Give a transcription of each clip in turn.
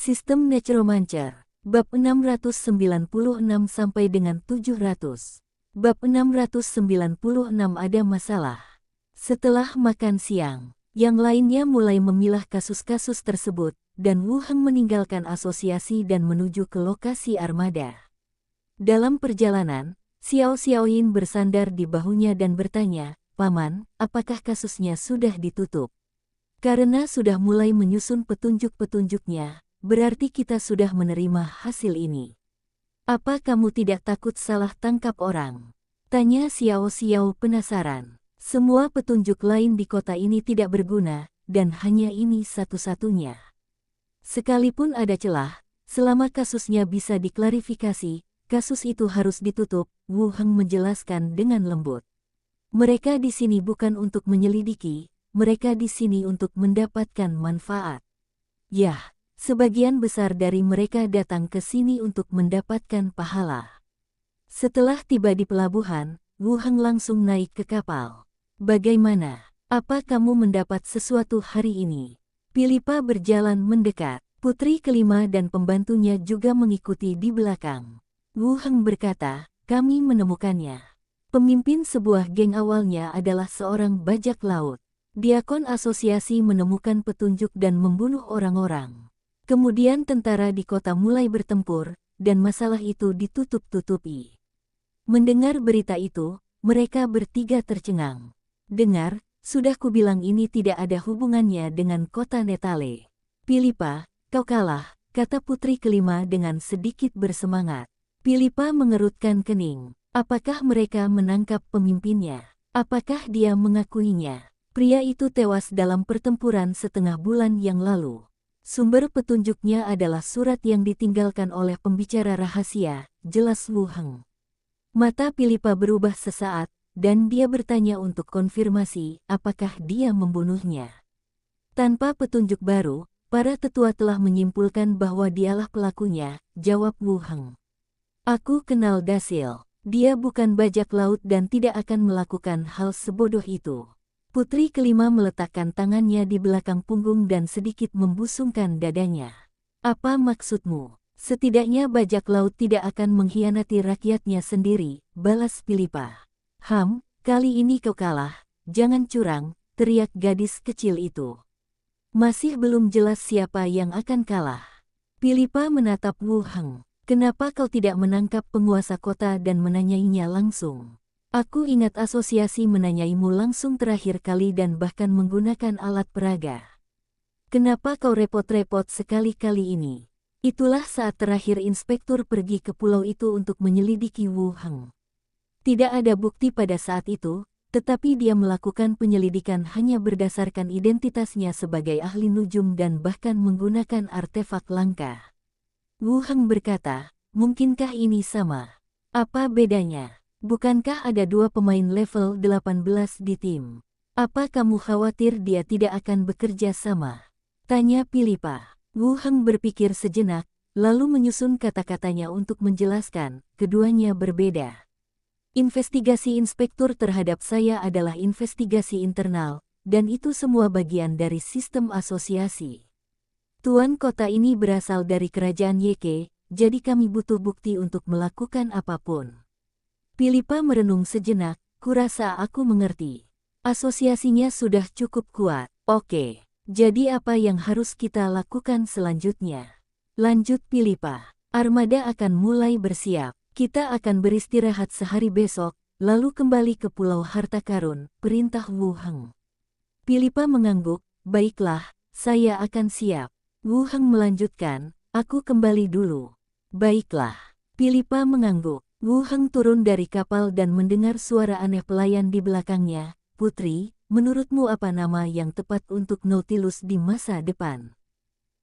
Sistem Necromancer. Bab 696 sampai dengan 700. Bab 696 ada masalah. Setelah makan siang, yang lainnya mulai memilah kasus-kasus tersebut, dan Wu Heng meninggalkan asosiasi dan menuju ke lokasi armada. Dalam perjalanan, Xiao Xiaoyin bersandar di bahunya dan bertanya, "Paman, apakah kasusnya sudah ditutup?" Karena sudah mulai menyusun petunjuk-petunjuknya, berarti kita sudah menerima hasil ini. "Apa kamu tidak takut salah tangkap orang?" tanya Xiao Xiao penasaran. Semua petunjuk lain di kota ini tidak berguna, dan hanya ini satu-satunya. Sekalipun ada celah, selama kasusnya bisa diklarifikasi, kasus itu harus ditutup, Wu Heng menjelaskan dengan lembut. Mereka di sini bukan untuk menyelidiki, mereka di sini untuk mendapatkan manfaat. Yah, sebagian besar dari mereka datang ke sini untuk mendapatkan pahala. Setelah tiba di pelabuhan, Wu Heng langsung naik ke kapal. "Bagaimana? Apa kamu mendapat sesuatu hari ini?" Pilipa berjalan mendekat. Putri kelima dan pembantunya juga mengikuti di belakang. Wu Heng berkata, "Kami menemukannya." Pemimpin sebuah geng awalnya adalah seorang bajak laut. Diakon asosiasi menemukan petunjuk dan membunuh orang-orang. Kemudian tentara di kota mulai bertempur, dan masalah itu ditutup-tutupi. Mendengar berita itu, mereka bertiga tercengang. "Dengar, sudah kubilang ini tidak ada hubungannya dengan kota Netale." "Pilipa, kau kalah," kata putri kelima dengan sedikit bersemangat. Pilipa mengerutkan kening. Apakah mereka menangkap pemimpinnya? Apakah dia mengakuinya? Pria itu tewas dalam pertempuran setengah bulan yang lalu. Sumber petunjuknya adalah surat yang ditinggalkan oleh pembicara rahasia, jelas Wu Heng. Mata Pilipa berubah sesaat, dan dia bertanya untuk konfirmasi, apakah dia membunuhnya. Tanpa petunjuk baru, para tetua telah menyimpulkan bahwa dialah pelakunya, jawab Wu Heng. "Aku kenal Dasil. Dia bukan bajak laut dan tidak akan melakukan hal sebodoh itu." Putri kelima meletakkan tangannya di belakang punggung dan sedikit membusungkan dadanya. "Apa maksudmu?" "Setidaknya bajak laut tidak akan mengkhianati rakyatnya sendiri," balas Pilipa. Kali ini kau kalah, jangan curang," teriak gadis kecil itu. "Masih belum jelas siapa yang akan kalah." Pilipa menatap Wu Heng. "Kenapa kau tidak menangkap penguasa kota dan menanyainya langsung?" "Aku ingat asosiasi menanyaimu langsung terakhir kali dan bahkan menggunakan alat peraga. Kenapa kau repot-repot sekali-kali ini?" Itulah saat terakhir inspektur pergi ke pulau itu untuk menyelidiki Wu Heng. Tidak ada bukti pada saat itu, tetapi dia melakukan penyelidikan hanya berdasarkan identitasnya sebagai ahli nujum dan bahkan menggunakan artefak langka. Wu Heng berkata, "Mungkinkah ini sama? Apa bedanya? Bukankah ada dua pemain level 18 di tim? Apa kamu khawatir dia tidak akan bekerja sama?" tanya Pilipa. Wu Heng berpikir sejenak, lalu menyusun kata-katanya untuk menjelaskan, "Keduanya berbeda. Investigasi inspektur terhadap saya adalah investigasi internal, dan itu semua bagian dari sistem asosiasi. Tuan kota ini berasal dari kerajaan Yeke, jadi kami butuh bukti untuk melakukan apapun." Pilipa merenung sejenak, "Kurasa aku mengerti. Asosiasinya sudah cukup kuat. Oke, jadi apa yang harus kita lakukan selanjutnya?" lanjut Pilipa. "Armada akan mulai bersiap. Kita akan beristirahat sehari besok, lalu kembali ke Pulau Harta Karun," perintah Wu Heng. Pilipa mengangguk, "Baiklah, saya akan siap." Wu Heng melanjutkan, "Aku kembali dulu." "Baiklah." Pilipa mengangguk. Wu Heng turun dari kapal dan mendengar suara aneh pelayan di belakangnya. "Putri, menurutmu apa nama yang tepat untuk Nautilus di masa depan?"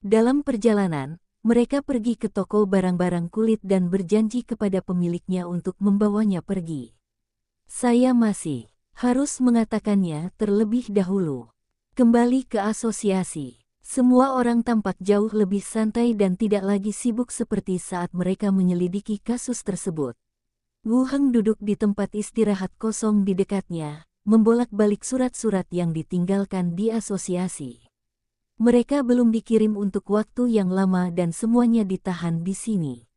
Dalam perjalanan, mereka pergi ke toko barang-barang kulit dan berjanji kepada pemiliknya untuk membawanya pergi. "Saya masih harus mengatakannya terlebih dahulu. Kembali ke asosiasi." Semua orang tampak jauh lebih santai dan tidak lagi sibuk seperti saat mereka menyelidiki kasus tersebut. Wu Heng duduk di tempat istirahat kosong di dekatnya, membolak-balik surat-surat yang ditinggalkan di asosiasi. Mereka belum dikirim untuk waktu yang lama dan semuanya ditahan di sini.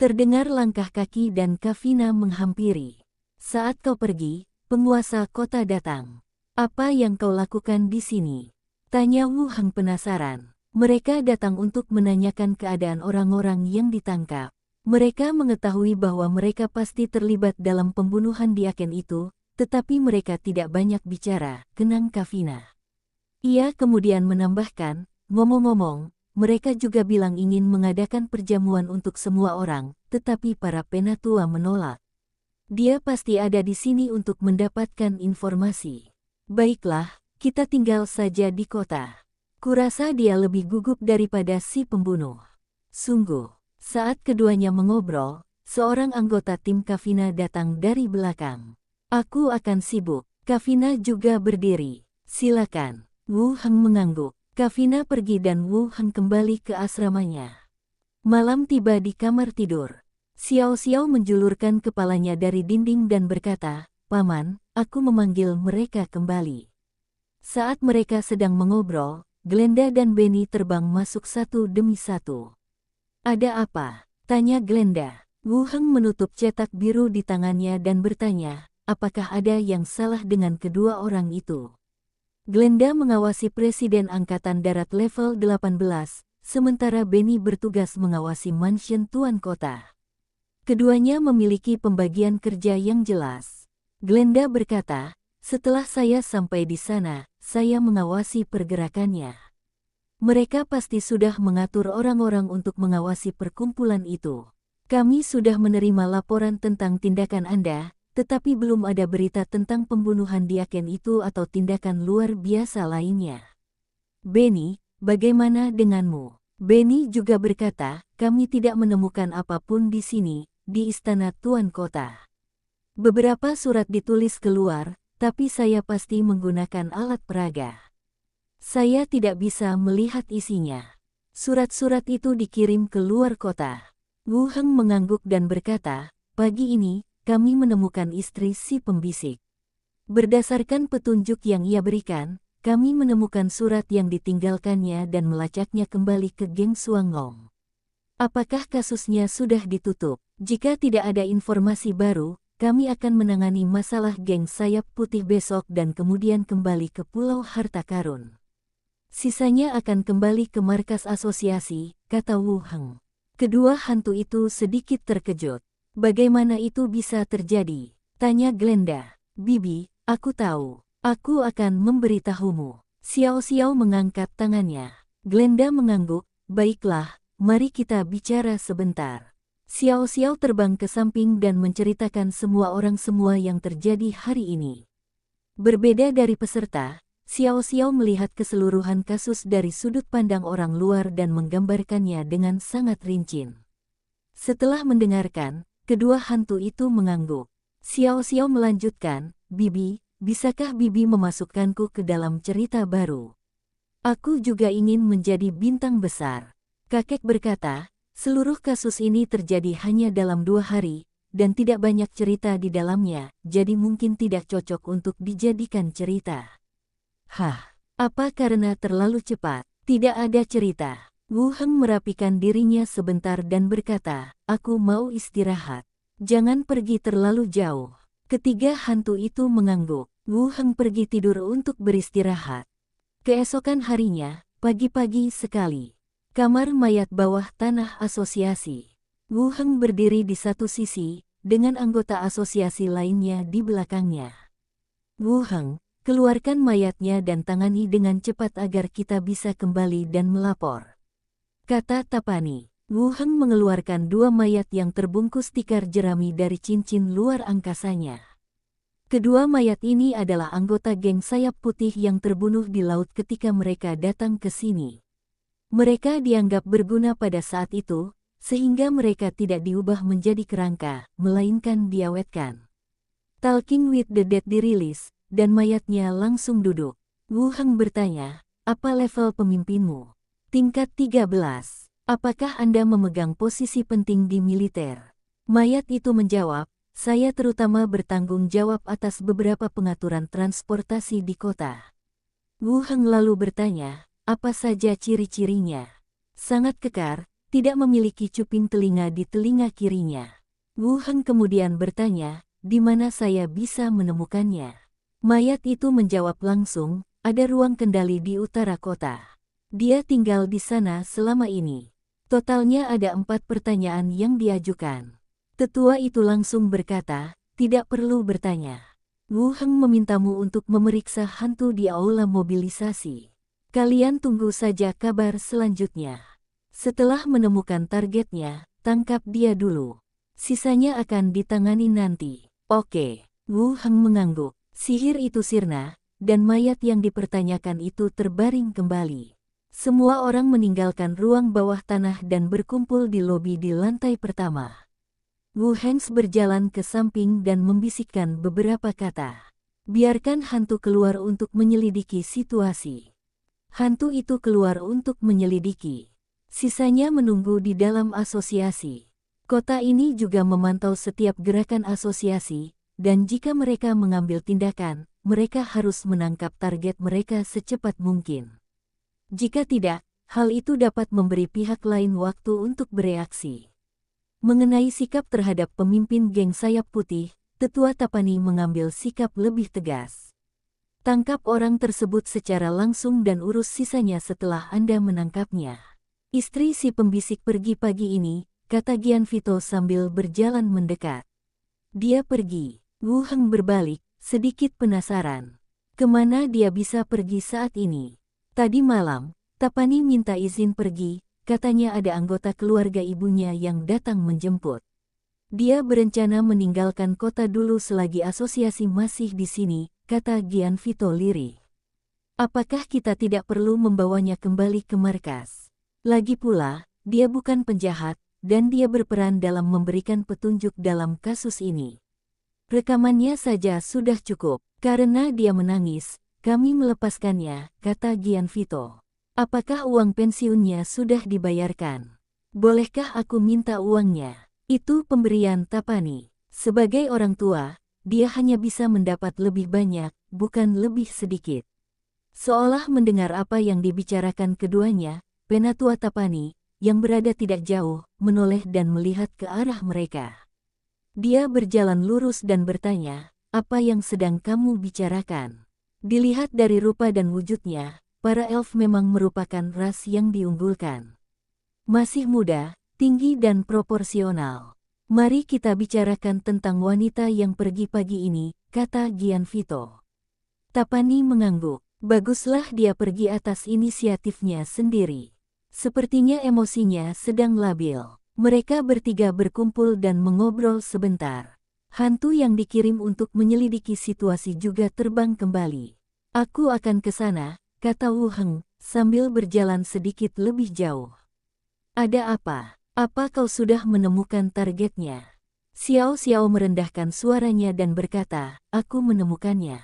Terdengar langkah kaki dan Kavina menghampiri. Saat kau pergi, penguasa kota datang. Apa yang kau lakukan di sini? Tanya Wu Heng penasaran. Mereka datang untuk menanyakan keadaan orang-orang yang ditangkap. Mereka mengetahui bahwa mereka pasti terlibat dalam pembunuhan di agen itu, tetapi mereka tidak banyak bicara, kenang Kavina. Ia kemudian menambahkan, ngomong-ngomong, mereka juga bilang ingin mengadakan perjamuan untuk semua orang, tetapi para penatua menolak. Dia pasti ada di sini untuk mendapatkan informasi. Baiklah, kita tinggal saja di kota. Kurasa dia lebih gugup daripada si pembunuh. Sungguh, saat keduanya mengobrol, seorang anggota tim Kavina datang dari belakang. Aku akan sibuk. Kavina juga berdiri. Silakan. Wu Heng mengangguk. Kavina pergi dan Wu Heng kembali ke asramanya. Malam tiba di kamar tidur. Xiao Xiao menjulurkan kepalanya dari dinding dan berkata, "Paman, aku memanggil mereka kembali." Saat mereka sedang mengobrol, Glenda dan Benny terbang masuk satu demi satu. "Ada apa?" tanya Glenda. Wu Heng menutup cetak biru di tangannya dan bertanya, "Apakah ada yang salah dengan kedua orang itu?" Glenda mengawasi Presiden Angkatan Darat level 18, sementara Benny bertugas mengawasi mansion Tuan Kota. Keduanya memiliki pembagian kerja yang jelas. Glenda berkata, "Setelah saya sampai di sana, saya mengawasi pergerakannya. Mereka pasti sudah mengatur orang-orang untuk mengawasi perkumpulan itu. Kami sudah menerima laporan tentang tindakan Anda, tetapi belum ada berita tentang pembunuhan di agen itu atau tindakan luar biasa lainnya." "Benny, bagaimana denganmu?" Benny juga berkata, "Kami tidak menemukan apapun di sini, di istana Tuan Kota. Beberapa surat ditulis keluar, tapi saya pasti menggunakan alat peraga. Saya tidak bisa melihat isinya. Surat-surat itu dikirim ke luar kota." Wu Heng mengangguk dan berkata, "Pagi ini, kami menemukan istri si pembisik. Berdasarkan petunjuk yang ia berikan, kami menemukan surat yang ditinggalkannya dan melacaknya kembali ke geng Suanglong. Apakah kasusnya sudah ditutup? Jika tidak ada informasi baru, kami akan menangani masalah geng sayap putih besok dan kemudian kembali ke Pulau Harta Karun. Sisanya akan kembali ke markas asosiasi," kata Wu Heng. Kedua hantu itu sedikit terkejut. "Bagaimana itu bisa terjadi?" tanya Glenda. "Bibi, aku tahu. Aku akan memberitahumu." Xiao Xiao mengangkat tangannya. Glenda mengangguk, "Baiklah, mari kita bicara sebentar." Xiao Xiao terbang ke samping dan menceritakan semua yang terjadi hari ini. Berbeda dari peserta, Xiao Xiao melihat keseluruhan kasus dari sudut pandang orang luar dan menggambarkannya dengan sangat rinci. Setelah mendengarkan, kedua hantu itu mengangguk. Xiao Xiao melanjutkan, "Bibi, bisakah Bibi memasukkanku ke dalam cerita baru? Aku juga ingin menjadi bintang besar." Kakek berkata, "Seluruh kasus ini terjadi hanya dalam 2 hari, dan tidak banyak cerita di dalamnya, jadi mungkin tidak cocok untuk dijadikan cerita." "Hah, apa karena terlalu cepat? Tidak ada cerita?" Wu Heng merapikan dirinya sebentar dan berkata, "Aku mau istirahat. Jangan pergi terlalu jauh." Ketiga hantu itu mengangguk. Wu Heng pergi tidur untuk beristirahat. Keesokan harinya, pagi-pagi sekali, kamar mayat bawah tanah asosiasi. Wu Heng berdiri di satu sisi, dengan anggota asosiasi lainnya di belakangnya. "Wu Heng, keluarkan mayatnya dan tangani dengan cepat agar kita bisa kembali dan melapor," kata Tapani. Wu Heng mengeluarkan 2 mayat yang terbungkus tikar jerami dari cincin luar angkasanya. Kedua mayat ini adalah anggota geng sayap putih yang terbunuh di laut ketika mereka datang ke sini. Mereka dianggap berguna pada saat itu, sehingga mereka tidak diubah menjadi kerangka, melainkan diawetkan. Talking with the Dead dirilis, dan mayatnya langsung duduk. Wu Heng bertanya, "Apa level pemimpinmu?" "Tingkat 13. Apakah Anda memegang posisi penting di militer?" Mayat itu menjawab, "Saya terutama bertanggung jawab atas beberapa pengaturan transportasi di kota." Wu Heng lalu bertanya, Apa saja ciri-cirinya? Sangat kekar, tidak memiliki cuping telinga di telinga kirinya. Wu Heng kemudian bertanya, di mana saya bisa menemukannya? Mayat itu menjawab langsung, ada ruang kendali di utara kota. Dia tinggal di sana selama ini. Totalnya ada 4 pertanyaan yang diajukan. Tetua itu langsung berkata, tidak perlu bertanya. Wu Heng memintamu untuk memeriksa hantu di aula mobilisasi. Kalian tunggu saja kabar selanjutnya. Setelah menemukan targetnya, tangkap dia dulu. Sisanya akan ditangani nanti. Oke, Wu Heng mengangguk. Sihir itu sirna, dan mayat yang dipertanyakan itu terbaring kembali. Semua orang meninggalkan ruang bawah tanah dan berkumpul di lobi di lantai pertama. Wu Heng berjalan ke samping dan membisikkan beberapa kata. Biarkan hantu keluar untuk menyelidiki situasi. Hantu itu keluar untuk menyelidiki. Sisanya menunggu di dalam asosiasi. Kota ini juga memantau setiap gerakan asosiasi, dan jika mereka mengambil tindakan, mereka harus menangkap target mereka secepat mungkin. Jika tidak, hal itu dapat memberi pihak lain waktu untuk bereaksi. Mengenai sikap terhadap pemimpin geng sayap putih, Tetua Tapani mengambil sikap lebih tegas. Tangkap orang tersebut secara langsung dan urus sisanya setelah Anda menangkapnya. Istri si pembisik pergi pagi ini, kata Gian Vito sambil berjalan mendekat. Dia pergi. Wu Heng berbalik, sedikit penasaran. Kemana dia bisa pergi saat ini? Tadi malam, Tapani minta izin pergi, katanya ada anggota keluarga ibunya yang datang menjemput. Dia berencana meninggalkan kota dulu selagi asosiasi masih di sini, kata Gian Vito lirih. Apakah kita tidak perlu membawanya kembali ke markas? Lagi pula, dia bukan penjahat, dan dia berperan dalam memberikan petunjuk dalam kasus ini. Rekamannya saja sudah cukup, karena dia menangis, kami melepaskannya, kata Gian Vito. Apakah uang pensiunnya sudah dibayarkan? Bolehkah aku minta uangnya? Itu pemberian Tapani. Sebagai orang tua, dia hanya bisa mendapat lebih banyak, bukan lebih sedikit. Seolah mendengar apa yang dibicarakan keduanya, Penatua Tapani, yang berada tidak jauh, menoleh dan melihat ke arah mereka. Dia berjalan lurus dan bertanya, apa yang sedang kamu bicarakan? Dilihat dari rupa dan wujudnya, para elf memang merupakan ras yang diunggulkan. Masih muda, tinggi dan proporsional. Mari kita bicarakan tentang wanita yang pergi pagi ini, kata Gian Vito. Tapani mengangguk. Baguslah dia pergi atas inisiatifnya sendiri. Sepertinya emosinya sedang labil. Mereka bertiga berkumpul dan mengobrol sebentar. Hantu yang dikirim untuk menyelidiki situasi juga terbang kembali. Aku akan ke sana, kata Wu Heng, sambil berjalan sedikit lebih jauh. Ada apa? Apa kau sudah menemukan targetnya? Xiao Xiao merendahkan suaranya dan berkata, aku menemukannya.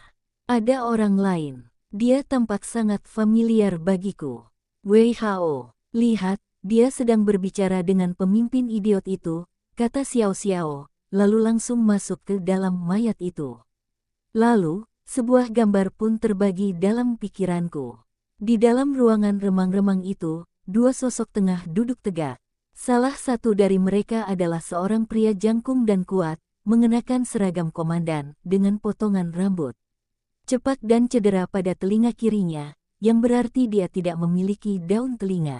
Ada orang lain. Dia tampak sangat familiar bagiku. Wei Hao, lihat, dia sedang berbicara dengan pemimpin idiot itu, kata Xiao Xiao, lalu langsung masuk ke dalam mayat itu. Lalu, sebuah gambar pun terbagi dalam pikiranku. Di dalam ruangan remang-remang itu, dua sosok tengah duduk tegak. Salah satu dari mereka adalah seorang pria jangkung dan kuat, mengenakan seragam komandan, dengan potongan rambut cepat dan cedera pada telinga kirinya, yang berarti dia tidak memiliki daun telinga.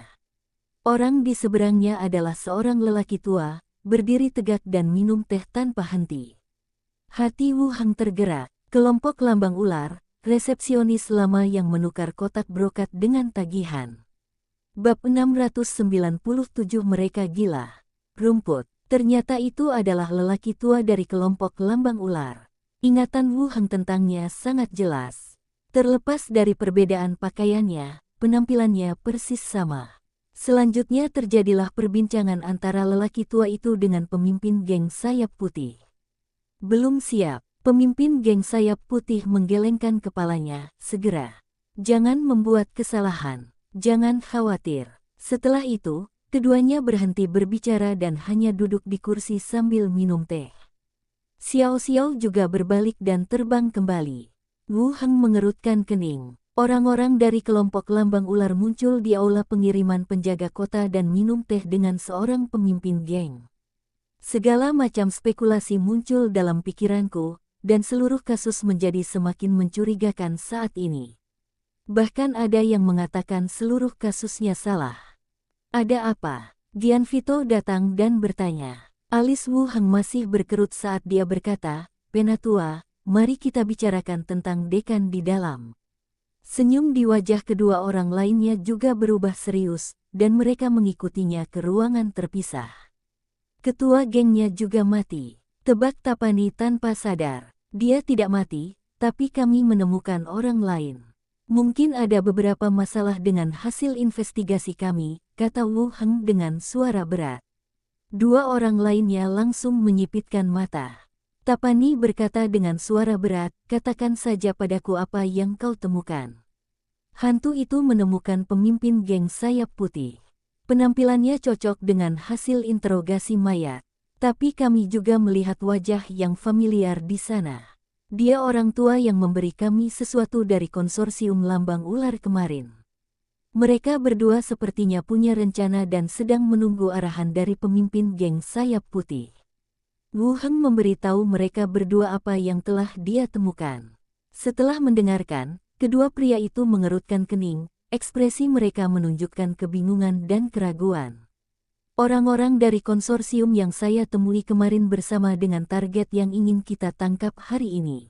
Orang di seberangnya adalah seorang lelaki tua, berdiri tegak dan minum teh tanpa henti. Hati Wu Heng tergerak, kelompok lambang ular, resepsionis lama yang menukar kotak brokat dengan tagihan. Bab 697 mereka gila. Rumput, ternyata itu adalah lelaki tua dari kelompok lambang ular. Ingatan Wu Heng tentangnya sangat jelas. Terlepas dari perbedaan pakaiannya, penampilannya persis sama. Selanjutnya terjadilah perbincangan antara lelaki tua itu dengan pemimpin geng sayap putih. Belum siap, pemimpin geng sayap putih menggelengkan kepalanya, segera. Jangan membuat kesalahan. Jangan khawatir. Setelah itu, keduanya berhenti berbicara dan hanya duduk di kursi sambil minum teh. Xiao Xiao juga berbalik dan terbang kembali. Wu Heng mengerutkan kening. Orang-orang dari kelompok Lambang Ular muncul di aula pengiriman penjaga kota dan minum teh dengan seorang pemimpin geng. Segala macam spekulasi muncul dalam pikiranku, dan seluruh kasus menjadi semakin mencurigakan saat ini. Bahkan ada yang mengatakan seluruh kasusnya salah. Ada apa? Gianvito datang dan bertanya. Alis Wu Heng masih berkerut saat dia berkata, "Penatua, mari kita bicarakan tentang dekan di dalam." Senyum di wajah kedua orang lainnya juga berubah serius, dan mereka mengikutinya ke ruangan terpisah. Ketua gengnya juga mati. Tebak Tapani tanpa sadar. Dia tidak mati, tapi kami menemukan orang lain. Mungkin ada beberapa masalah dengan hasil investigasi kami, kata Wu Heng dengan suara berat. Dua orang lainnya langsung menyipitkan mata. Tapani berkata dengan suara berat, "Katakan saja padaku apa yang kau temukan." Hantu itu menemukan pemimpin geng sayap putih. Penampilannya cocok dengan hasil interogasi mayat. Tapi kami juga melihat wajah yang familiar di sana. Dia orang tua yang memberi kami sesuatu dari konsorsium Lambang Ular kemarin. Mereka berdua sepertinya punya rencana dan sedang menunggu arahan dari pemimpin geng sayap putih. Wu Heng memberitahu mereka berdua apa yang telah dia temukan. Setelah mendengarkan, kedua pria itu mengerutkan kening, ekspresi mereka menunjukkan kebingungan dan keraguan. Orang-orang dari konsorsium yang saya temui kemarin bersama dengan target yang ingin kita tangkap hari ini.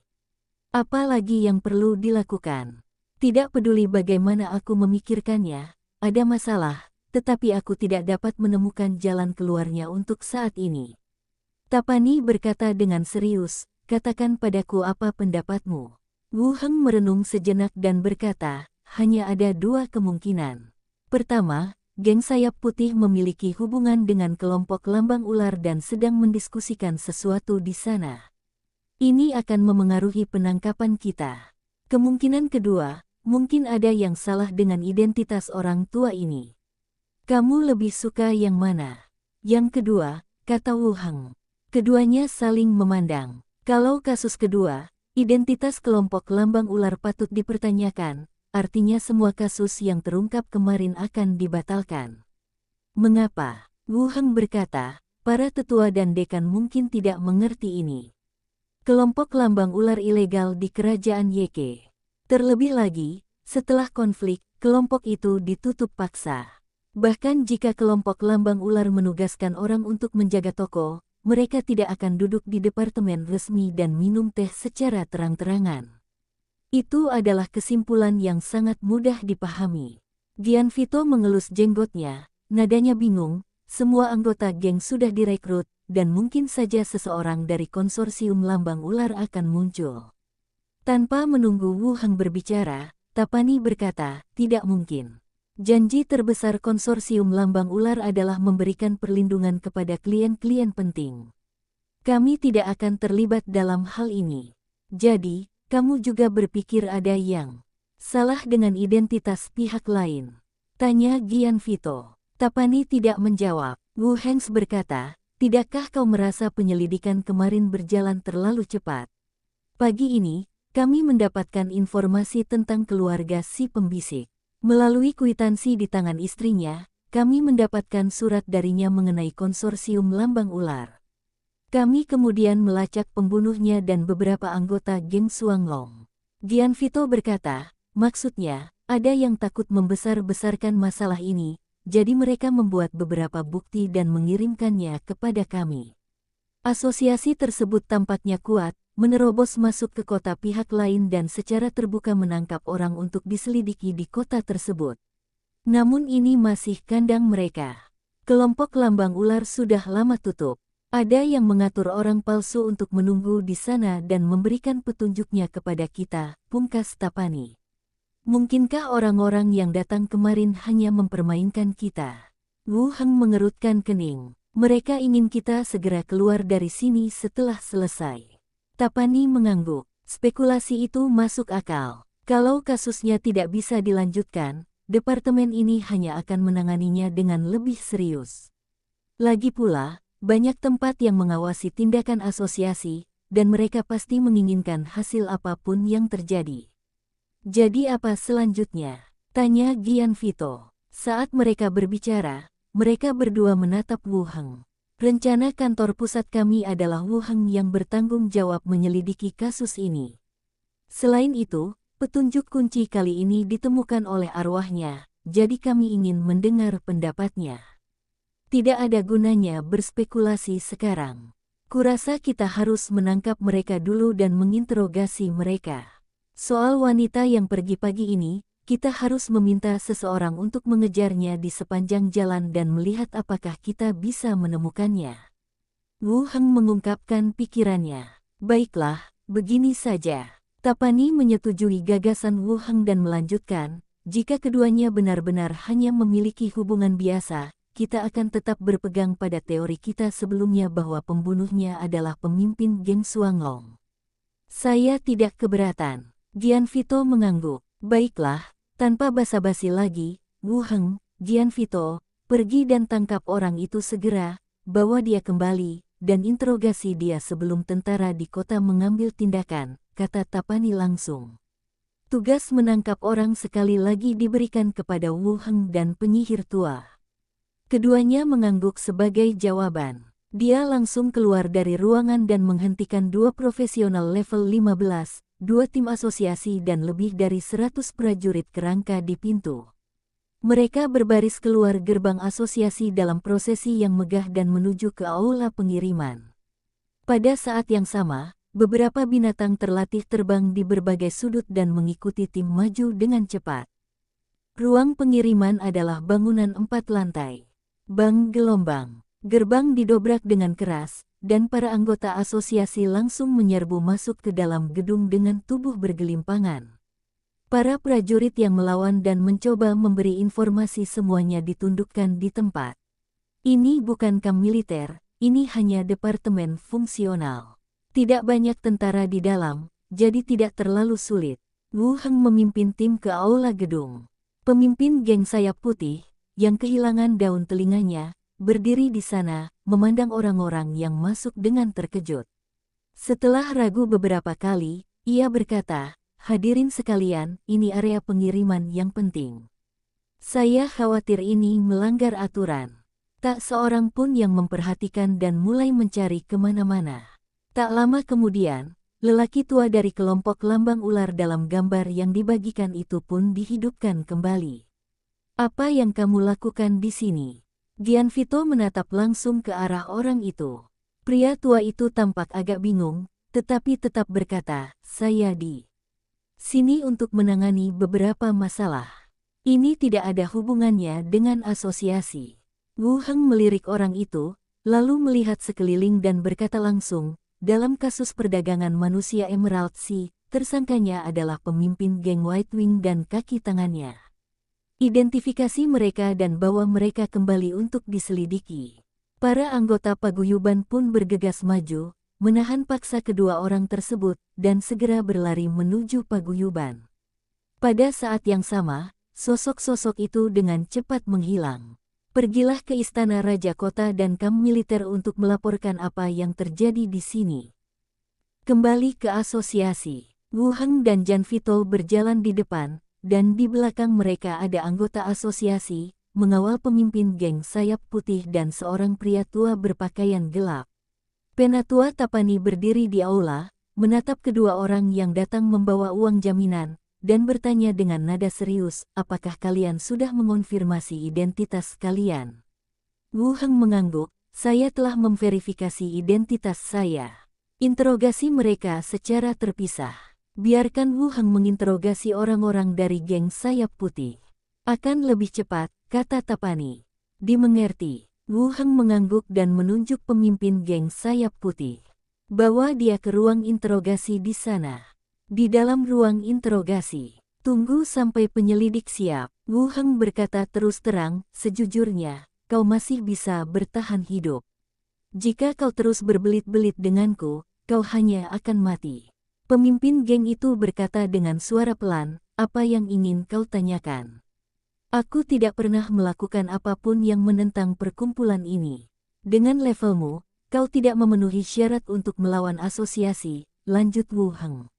Apa lagi yang perlu dilakukan? Tidak peduli bagaimana aku memikirkannya, ada masalah, tetapi aku tidak dapat menemukan jalan keluarnya untuk saat ini. Tapani berkata dengan serius, "Katakan padaku apa pendapatmu." Wu Heng merenung sejenak dan berkata, "Hanya ada dua kemungkinan. Pertama, geng sayap putih memiliki hubungan dengan kelompok Lambang Ular dan sedang mendiskusikan sesuatu di sana. Ini akan memengaruhi penangkapan kita. Kemungkinan kedua, mungkin ada yang salah dengan identitas orang tua ini. Kamu lebih suka yang mana?" "Yang kedua," kata Wu Heng. Keduanya saling memandang. Kalau kasus kedua, identitas kelompok Lambang Ular patut dipertanyakan, artinya semua kasus yang terungkap kemarin akan dibatalkan. "Mengapa?" Wu Heng berkata, "Para tetua dan dekan mungkin tidak mengerti ini. Kelompok Lambang Ular ilegal di kerajaan Yeke. Terlebih lagi, setelah konflik, kelompok itu ditutup paksa. Bahkan jika kelompok Lambang Ular menugaskan orang untuk menjaga toko, mereka tidak akan duduk di departemen resmi dan minum teh secara terang-terangan." Itu adalah kesimpulan yang sangat mudah dipahami. Gianvito mengelus jenggotnya, nadanya bingung, semua anggota geng sudah direkrut, dan mungkin saja seseorang dari konsorsium Lambang Ular akan muncul. Tanpa menunggu Wu Heng berbicara, Tapani berkata, "Tidak mungkin. Janji terbesar konsorsium Lambang Ular adalah memberikan perlindungan kepada klien-klien penting. Kami tidak akan terlibat dalam hal ini. Jadi, kamu juga berpikir ada yang salah dengan identitas pihak lain?" tanya Gianvito. Tapani tidak menjawab. Wu Heng berkata, "Tidakkah kau merasa penyelidikan kemarin berjalan terlalu cepat? Pagi ini, kami mendapatkan informasi tentang keluarga si pembisik. Melalui kwitansi di tangan istrinya, kami mendapatkan surat darinya mengenai konsorsium Lambang Ular. Kami kemudian melacak pembunuhnya dan beberapa anggota geng Suanglong." Gianvito berkata, "Maksudnya, ada yang takut membesar-besarkan masalah ini, jadi mereka membuat beberapa bukti dan mengirimkannya kepada kami. Asosiasi tersebut tampaknya kuat, menerobos masuk ke kota pihak lain dan secara terbuka menangkap orang untuk diselidiki di kota tersebut. Namun ini masih kandang mereka. Kelompok Lambang Ular sudah lama tutup. Ada yang mengatur orang palsu untuk menunggu di sana dan memberikan petunjuknya kepada kita," pungkas Tapani. "Mungkinkah orang-orang yang datang kemarin hanya mempermainkan kita?" Wu Heng mengerutkan kening. "Mereka ingin kita segera keluar dari sini setelah selesai." Tapani mengangguk. Spekulasi itu masuk akal. Kalau kasusnya tidak bisa dilanjutkan, departemen ini hanya akan menanganinya dengan lebih serius. Lagi pula, banyak tempat yang mengawasi tindakan asosiasi, dan mereka pasti menginginkan hasil apapun yang terjadi. Jadi apa selanjutnya? Tanya Gian Vito. Saat mereka berbicara, mereka berdua menatap Wu Heng. Rencana kantor pusat kami adalah Wu Heng yang bertanggung jawab menyelidiki kasus ini. Selain itu, petunjuk kunci kali ini ditemukan oleh arwahnya, jadi kami ingin mendengar pendapatnya. Tidak ada gunanya berspekulasi sekarang. Kurasa kita harus menangkap mereka dulu dan menginterogasi mereka. Soal wanita yang pergi pagi ini, kita harus meminta seseorang untuk mengejarnya di sepanjang jalan dan melihat apakah kita bisa menemukannya. Wu Heng mengungkapkan pikirannya. Baiklah, begini saja. Tapani menyetujui gagasan Wu Heng dan melanjutkan, jika keduanya benar-benar hanya memiliki hubungan biasa, kita akan tetap berpegang pada teori kita sebelumnya bahwa pembunuhnya adalah pemimpin geng Suanglong. Saya tidak keberatan. Gian Vito mengangguk. Baiklah, tanpa basa-basi lagi, Wu Heng, Gian Vito, pergi dan tangkap orang itu segera, bawa dia kembali, dan interogasi dia sebelum tentara di kota mengambil tindakan, kata Tapani langsung. Tugas menangkap orang sekali lagi diberikan kepada Wu Heng dan penyihir tua. Keduanya mengangguk sebagai jawaban. Dia langsung keluar dari ruangan dan menghentikan 2 profesional level 15, 2 tim asosiasi dan lebih dari 100 prajurit kerangka di pintu. Mereka berbaris keluar gerbang asosiasi dalam prosesi yang megah dan menuju ke aula pengiriman. Pada saat yang sama, beberapa binatang terlatih terbang di berbagai sudut dan mengikuti tim maju dengan cepat. Ruang pengiriman adalah bangunan 4 lantai. Bang gelombang. Gerbang didobrak dengan keras, dan para anggota asosiasi langsung menyerbu masuk ke dalam gedung dengan tubuh bergelimpangan. Para prajurit yang melawan dan mencoba memberi informasi semuanya ditundukkan di tempat. Ini bukan kamp militer, ini hanya departemen fungsional. Tidak banyak tentara di dalam, jadi tidak terlalu sulit. Wu Heng memimpin tim ke aula gedung. Pemimpin geng sayap putih, yang kehilangan daun telinganya, berdiri di sana, memandang orang-orang yang masuk dengan terkejut. Setelah ragu beberapa kali, ia berkata, "Hadirin sekalian, ini area pengiriman yang penting. Saya khawatir ini melanggar aturan." Tak seorang pun yang memperhatikan dan mulai mencari kemana-mana. Tak lama kemudian, lelaki tua dari kelompok lambang ular dalam gambar yang dibagikan itu pun dihidupkan kembali. "Apa yang kamu lakukan di sini?" Gian Vito menatap langsung ke arah orang itu. Pria tua itu tampak agak bingung, tetapi tetap berkata, "Saya di sini untuk menangani beberapa masalah. Ini tidak ada hubungannya dengan asosiasi." Wu Heng melirik orang itu, lalu melihat sekeliling dan berkata langsung, "Dalam kasus perdagangan manusia Emerald Sea, tersangkanya adalah pemimpin geng White Wing dan kaki tangannya. Identifikasi mereka dan bawa mereka kembali untuk diselidiki." Para anggota paguyuban pun bergegas maju, menahan paksa kedua orang tersebut, dan segera berlari menuju paguyuban. Pada saat yang sama, sosok-sosok itu dengan cepat menghilang. Pergilah ke istana Raja Kota dan kamp militer untuk melaporkan apa yang terjadi di sini. Kembali ke asosiasi. Wu Heng dan Gian Vito berjalan di depan, dan di belakang mereka ada anggota asosiasi, mengawal pemimpin geng sayap putih dan seorang pria tua berpakaian gelap. Penatua Tapani berdiri di aula, menatap kedua orang yang datang membawa uang jaminan, dan bertanya dengan nada serius, "Apakah kalian sudah mengonfirmasi identitas kalian?" Wu Heng mengangguk, "Saya telah memverifikasi identitas saya." Interogasi mereka secara terpisah. Biarkan Wu Heng menginterogasi orang-orang dari geng sayap putih. Akan lebih cepat, kata Tapani. Dimengerti. Wu Heng mengangguk dan menunjuk pemimpin geng sayap putih. Bawa dia ke ruang interogasi di sana. Di dalam ruang interogasi, tunggu sampai penyelidik siap. Wu Heng berkata terus terang, "Sejujurnya, kau masih bisa bertahan hidup. Jika kau terus berbelit-belit denganku, kau hanya akan mati." Pemimpin geng itu berkata dengan suara pelan, "Apa yang ingin kau tanyakan?" "Aku tidak pernah melakukan apapun yang menentang perkumpulan ini. Dengan levelmu, kau tidak memenuhi syarat untuk melawan asosiasi," lanjut Wu Heng.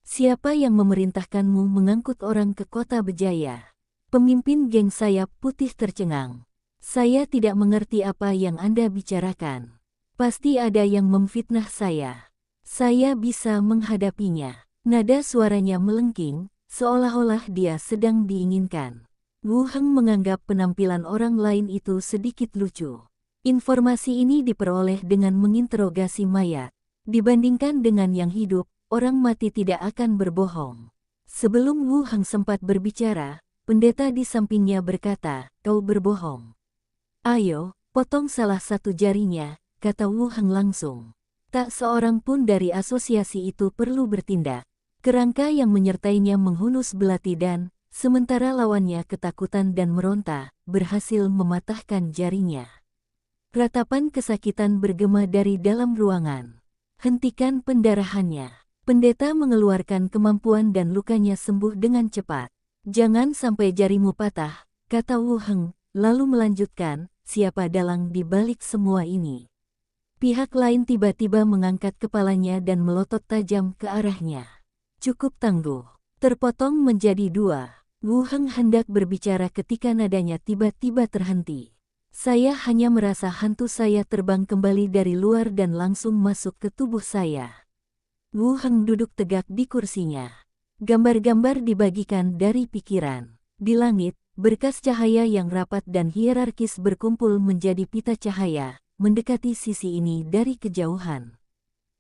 Siapa yang memerintahkanmu mengangkut orang ke kota Bejaya? Pemimpin geng sayap putih tercengang. Saya tidak mengerti apa yang Anda bicarakan. Pasti ada yang memfitnah saya. Saya bisa menghadapinya. Nada suaranya melengking, seolah-olah dia sedang diinginkan. Wu Heng menganggap penampilan orang lain itu sedikit lucu. Informasi ini diperoleh dengan menginterogasi mayat. Dibandingkan dengan yang hidup, orang mati tidak akan berbohong. Sebelum Wu Heng sempat berbicara, pendeta di sampingnya berkata, "Kau berbohong. Ayo, potong salah satu jarinya," kata Wu Heng langsung. Tak seorang pun dari asosiasi itu perlu bertindak. Kerangka yang menyertainya menghunus belati dan, sementara lawannya ketakutan dan meronta, berhasil mematahkan jarinya. Ratapan kesakitan bergema dari dalam ruangan. "Hentikan pendarahannya." Pendeta mengeluarkan kemampuan dan lukanya sembuh dengan cepat. "Jangan sampai jarimu patah," kata Wu Heng, lalu melanjutkan, "Siapa dalang di balik semua ini?" Pihak lain tiba-tiba mengangkat kepalanya dan melotot tajam ke arahnya. "Cukup tangguh." Terpotong menjadi dua. Wu Heng hendak berbicara ketika nadanya tiba-tiba terhenti. "Saya hanya merasa hantu saya terbang kembali dari luar dan langsung masuk ke tubuh saya." Wu Heng duduk tegak di kursinya. Gambar-gambar dibagikan dari pikiran. Di langit, berkas cahaya yang rapat dan hierarkis berkumpul menjadi pita cahaya, mendekati sisi ini dari kejauhan.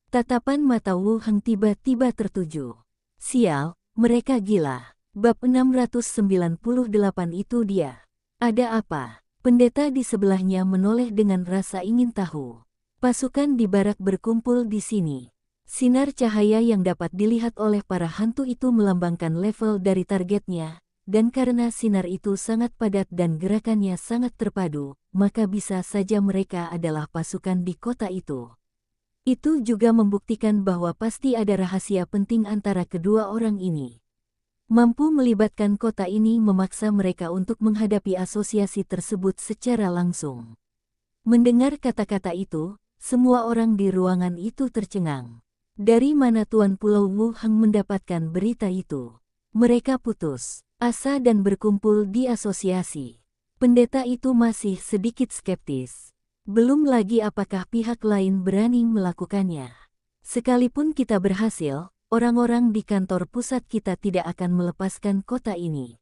Tatapan mata Wu Heng tiba-tiba tertuju. "Sial, mereka gila." Bab 698 itu dia. "Ada apa?" Pendeta di sebelahnya menoleh dengan rasa ingin tahu. "Pasukan di barak berkumpul di sini." Sinar cahaya yang dapat dilihat oleh para hantu itu melambangkan level dari targetnya, dan karena sinar itu sangat padat dan gerakannya sangat terpadu, maka bisa saja mereka adalah pasukan di kota itu. Itu juga membuktikan bahwa pasti ada rahasia penting antara kedua orang ini. Mampu melibatkan kota ini memaksa mereka untuk menghadapi asosiasi tersebut secara langsung. Mendengar kata-kata itu, semua orang di ruangan itu tercengang. Dari mana Tuan Pulau Wu Heng mendapatkan berita itu? Mereka putus asa dan berkumpul di asosiasi. Pendeta itu masih sedikit skeptis. Belum lagi apakah pihak lain berani melakukannya. "Sekalipun kita berhasil, orang-orang di kantor pusat kita tidak akan melepaskan kota ini.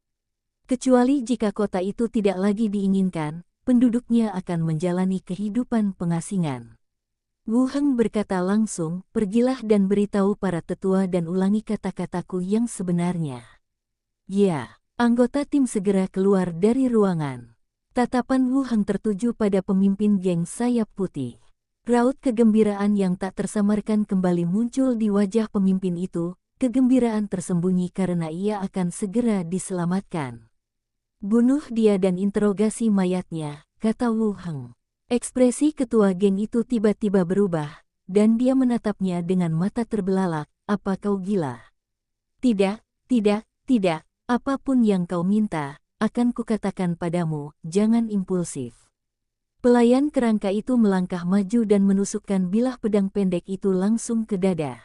Kecuali jika kota itu tidak lagi diinginkan, penduduknya akan menjalani kehidupan pengasingan." Wu Heng berkata langsung, "Pergilah dan beritahu para tetua dan ulangi kata-kataku yang sebenarnya." "Ya." Anggota tim segera keluar dari ruangan. Tatapan Wu Heng tertuju pada pemimpin geng sayap putih. Raut kegembiraan yang tak tersamarkan kembali muncul di wajah pemimpin itu, kegembiraan tersembunyi karena ia akan segera diselamatkan. "Bunuh dia dan interogasi mayatnya," kata Wu Heng. Ekspresi ketua geng itu tiba-tiba berubah, dan dia menatapnya dengan mata terbelalak. "Apa kau gila?" "Tidak, tidak, tidak. Apapun yang kau minta, akan kukatakan padamu, jangan impulsif." Pelayan kerangka itu melangkah maju dan menusukkan bilah pedang pendek itu langsung ke dada.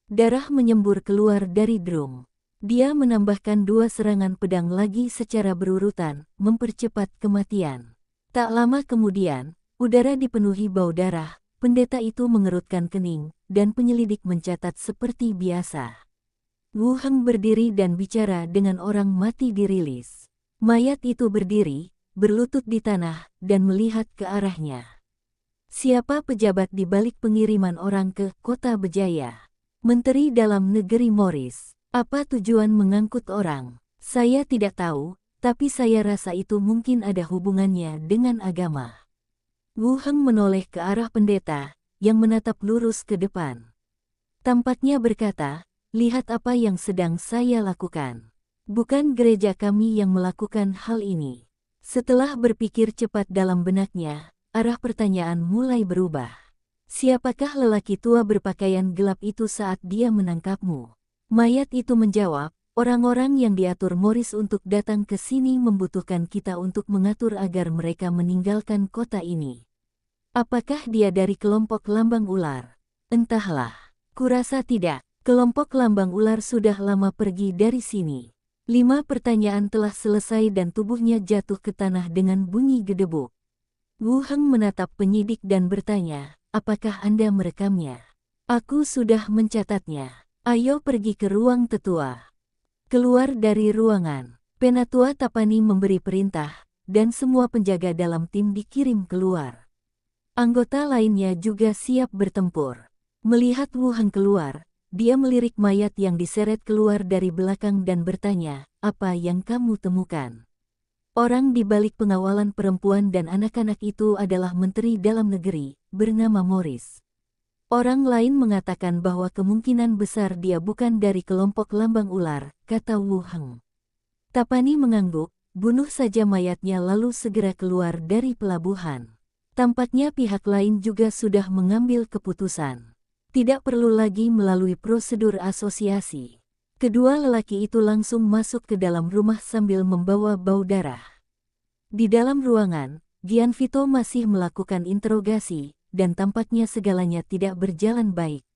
Darah menyembur keluar dari drum. Dia menambahkan 2 serangan pedang lagi secara berurutan, mempercepat kematian. Tak lama kemudian, udara dipenuhi bau darah, pendeta itu mengerutkan kening, dan penyelidik mencatat seperti biasa. Wu Heng berdiri dan bicara dengan orang mati dirilis. Mayat itu berdiri, berlutut di tanah, dan melihat ke arahnya. "Siapa pejabat di balik pengiriman orang ke kota Bejaya?" "Menteri Dalam Negeri Morris." "Apa tujuan mengangkut orang?" "Saya tidak tahu, tapi saya rasa itu mungkin ada hubungannya dengan agama." Wu Heng menoleh ke arah pendeta, yang menatap lurus ke depan. Tampaknya berkata, "Lihat apa yang sedang saya lakukan. Bukan gereja kami yang melakukan hal ini." Setelah berpikir cepat dalam benaknya, arah pertanyaan mulai berubah. "Siapakah lelaki tua berpakaian gelap itu saat dia menangkapmu?" Mayat itu menjawab, "Orang-orang yang diatur Morris untuk datang ke sini membutuhkan kita untuk mengatur agar mereka meninggalkan kota ini." "Apakah dia dari kelompok Lambang Ular?" "Entahlah. Kurasa tidak." Kelompok lambang ular sudah lama pergi dari sini. 5 pertanyaan telah selesai dan tubuhnya jatuh ke tanah dengan bunyi gedebuk. Wu Heng menatap penyidik dan bertanya, apakah Anda merekamnya? Aku sudah mencatatnya. Ayo pergi ke ruang tetua. Keluar dari ruangan. Penatua Tapani memberi perintah, dan semua penjaga dalam tim dikirim keluar. Anggota lainnya juga siap bertempur. Melihat Wu Heng keluar, dia melirik mayat yang diseret keluar dari belakang dan bertanya, apa yang kamu temukan? Orang di balik pengawalan perempuan dan anak-anak itu adalah Menteri Dalam Negeri, bernama Morris. Orang lain mengatakan bahwa kemungkinan besar dia bukan dari kelompok lambang ular, kata Wu Heng. Tapani mengangguk, bunuh saja mayatnya lalu segera keluar dari pelabuhan. Tampaknya pihak lain juga sudah mengambil keputusan. Tidak perlu lagi melalui prosedur asosiasi. Kedua lelaki itu langsung masuk ke dalam rumah sambil membawa bau darah. Di dalam ruangan, Gianvito masih melakukan interogasi, dan tampaknya segalanya tidak berjalan baik.